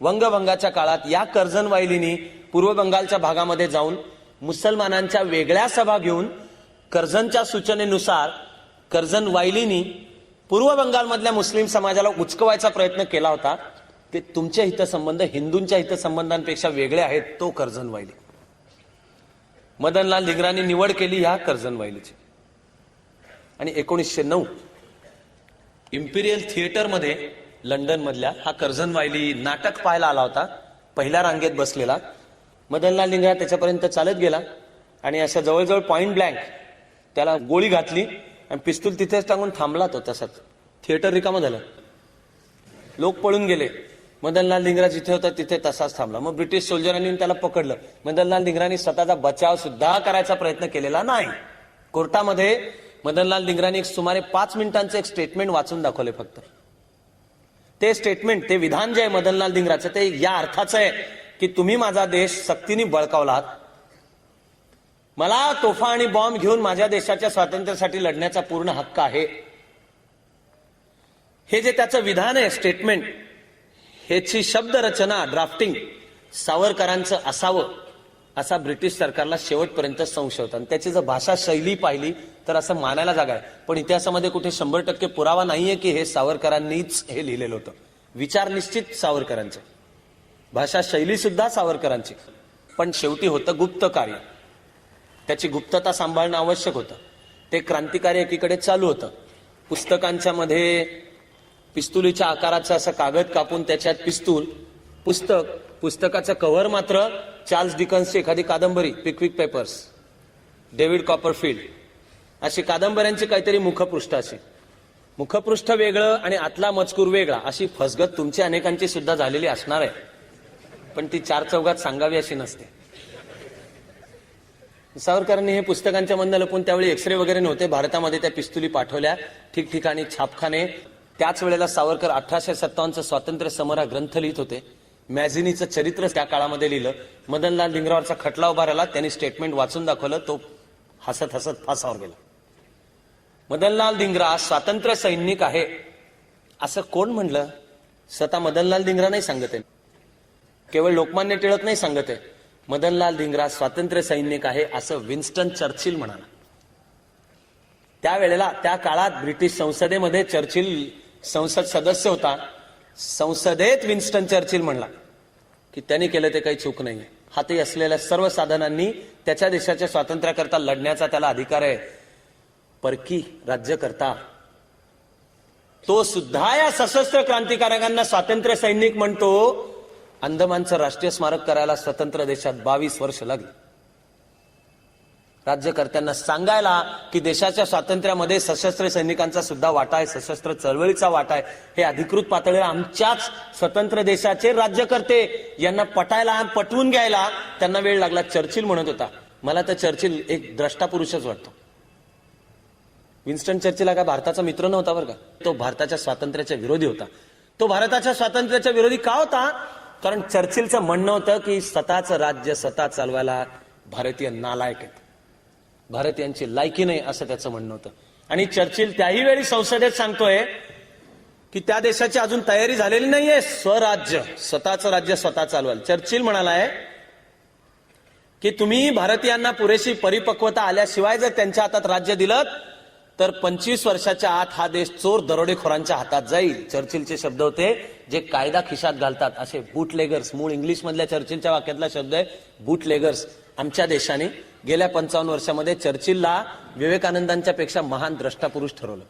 वंगभंगाच्या काळात या कर्झन वायलीनी पूर्व बंगालच्या भागामध्ये जाऊन मुसलमानांच्या वेगळ्या सभा घेऊन कर्झनच्या सूचनेनुसार कर्झन वायलीनी पूर्व बंगालमधल्या मुस्लिम समाजाला उचकवायचा प्रयत्न केला होता. ते तुमचे हितसंबंध हिंदूंच्या हितसंबंधांपेक्षा वेगळे आहेत. तो कर्झन वायली. मदनलाल धिंगरांनी निवड केली ह्या कर्झन वायलीची आणि 1909 इम्पिरियल थिएटर मध्ये लंडन मधल्या हा कर्झन वायली नाटक पाहायला आला होता. पहिल्या रांगेत बसलेला. मदनलाल धिंगरा त्याच्यापर्यंत चालत गेला आणि अशा जवळजवळ पॉइंट ब्लँक त्याला गोळी घातली आणि पिस्तूल तिथेच टाकून थांबला. तो तसाच. थिएटर रिकामं झालं, लोक पळून गेले. मदनलाल धिंगरा जिथे होता तिथे तसाच थांबला. मग ब्रिटिश सोल्जरांनी त्याला पकडलं. मदनलाल धिंगरांनी स्वतःचा बचाव सुद्धा करायचा प्रयत्न केलेला नाही. कोर्टामध्ये मदनलाल धिंगरांनी सुमारे 5 मिनिटांचं एक स्टेटमेंट वाचून दाखवले फक्त. ते स्टेटमेंट, ते विधान जे आहे मदनलाल धिंगराचं, ते या अर्थाचं आहे की तुम्ही माझा देश सक्तीने बळकावलात, मला तोफा आणि बॉम्ब घेऊन माझ्या देशाच्या स्वातंत्र्यासाठी लढण्याचा पूर्ण हक्क आहे. हे जे त्याचं विधान आहे, स्टेटमेंट, ह्याची शब्द रचना, ड्राफ्टिंग सावरकरांचं असावं असा ब्रिटिश सरकारला शेवटपर्यंत संशय होता. आणि त्याची जर भाषा शैली पाहिली तर असं मानायला जागा आहे. पण इतिहासामध्ये कुठे 100% पुरावा नाहीये की हे सावरकरांनीच हे लिहिलेलं होतं. विचार निश्चित सावरकरांचे, भाषा शैली सुद्धा सावरकरांची, पण शेवटी होतं गुप्त कार्य. त्याची गुप्तता सांभाळणं आवश्यक होतं. ते क्रांतिकार्य एकीकडे चालू होतं. पुस्तकांच्या मध्ये पिस्तुलीच्या आकाराचं असं कागद कापून त्याच्यात पिस्तूल, पुस्तकाचं कव्हर मात्र चार्ल्स डिकन्सची एखादी कादंबरी, पिकविक पेपर्स, डेव्हिड कॉपरफिल्ड, अशी कादंबऱ्यांची काहीतरी मुखपृष्ठ, अशी मुखपृष्ठ वेगळं आणि आतला मजकूर वेगळा, अशी फसगत तुमची अनेकांची सुद्धा झालेली असणार आहे. पण ती 4 चौघात सांगावी अशी नसते. सावरकरांनी हे पुस्तकांच्या मधनं लपून, त्यावेळी एक्सरे वगैरे नव्हते भारतामध्ये, त्या पिस्तुली पाठवल्या ठिकठिकाणी छापखाने. त्याच वेळेला सावरकर 1857चं स्वातंत्र्य समर हा ग्रंथ लिहित होते. मॅझिनीचं चरित्र त्या काळामध्ये लिहिलं. मदनलाल धिंगरावरचा खटला उभा राहिला. त्यांनी स्टेटमेंट वाचून दाखवलं. तो हसत हसत फासावर गेला. मदनलाल धिंगरा स्वातंत्र्य सैनिक आहे असं कोण म्हणलं? स्वतः मदनलाल धिंगरा नाही सांगत आहे, केवळ लोकमान्य टिळक नाही सांगत आहे. मदनलाल धिंगरा स्वातंत्र्य सैनिक आहे असं विन्स्टन चर्चिल म्हणाला. त्यावेळेला त्या काळात ब्रिटिश संसदेमध्ये चर्चिल संसद सदस्य होता. संसदेत विन्स्टन चर्चिल म्हणला की त्यांनी केलं ते काही चूक नाही. हाती असलेल्या सर्व साधनांनी त्याच्या देशाच्या स्वातंत्र्याकरता लढण्याचा त्याला अधिकार आहे. परकी राज्यकर्ता तो सुद्धा या सशस्त्र क्रांतिकारकांना स्वातंत्र्य सैनिक म्हणतो. अंदमानचं राष्ट्रीय स्मारक करायला स्वतंत्र देशात 22 वर्ष लागली. राज्यकर्त्यांना सांगायला की देशाच्या स्वातंत्र्यामध्ये सशस्त्र सैनिकांचा सुद्धा वाटा आहे, सशस्त्र चळवळीचा वाटा आहे, हे अधिकृत पातळीवर आमच्याच स्वतंत्र देशाचे राज्यकर्ते यांना पटवून घ्यायला त्यांना वेळ लागला. चर्चिल म्हणत होता. मला तर चर्चिल एक द्रष्टा पुरुषच वाटतो. विन्स्टन चर्चिल हा काय भारताचा मित्र नव्हता बरं का. तो भारताच्या स्वातंत्र्याच्या विरोधी होता. तो भारताच्या स्वातंत्र्याच्या विरोधी का होता? कारण चर्चिलचं म्हणणं होतं की स्वतःचं राज्य स्वतः चालवायला भारतीय नालायक आहेत, भारतीयांची लायकी नाही असं त्याचं म्हणणं होतं. आणि चर्चिल त्याही वेळी संसदेत सांगतोय की त्या देशाची अजून तयारी झालेली नाहीये स्वराज्य, स्वतःचं राज्य स्वतः चालवाल. चर्चिल म्हणालाय की तुम्ही भारतीयांना पुरेशी परिपक्वता आल्याशिवाय जर त्यांच्या हातात राज्य दिलं तर 25 वर्षाच्या आत हा देश चोर दरोडेखोरांच्या हातात जाईल. चर्चिलचे शब्द होते, जे कायदा खिशात घालतात असे बूटलेगर्स. मूळ इंग्लिश मधल्या चर्चिलच्या वाक्यातला शब्द आहे बूटलेगर्स. आमच्या देशाने गेल्या 55 वर्षामध्ये चर्चिलला विवेकानंदांच्या पेक्षा महान द्रष्टापुरुष ठरवलं.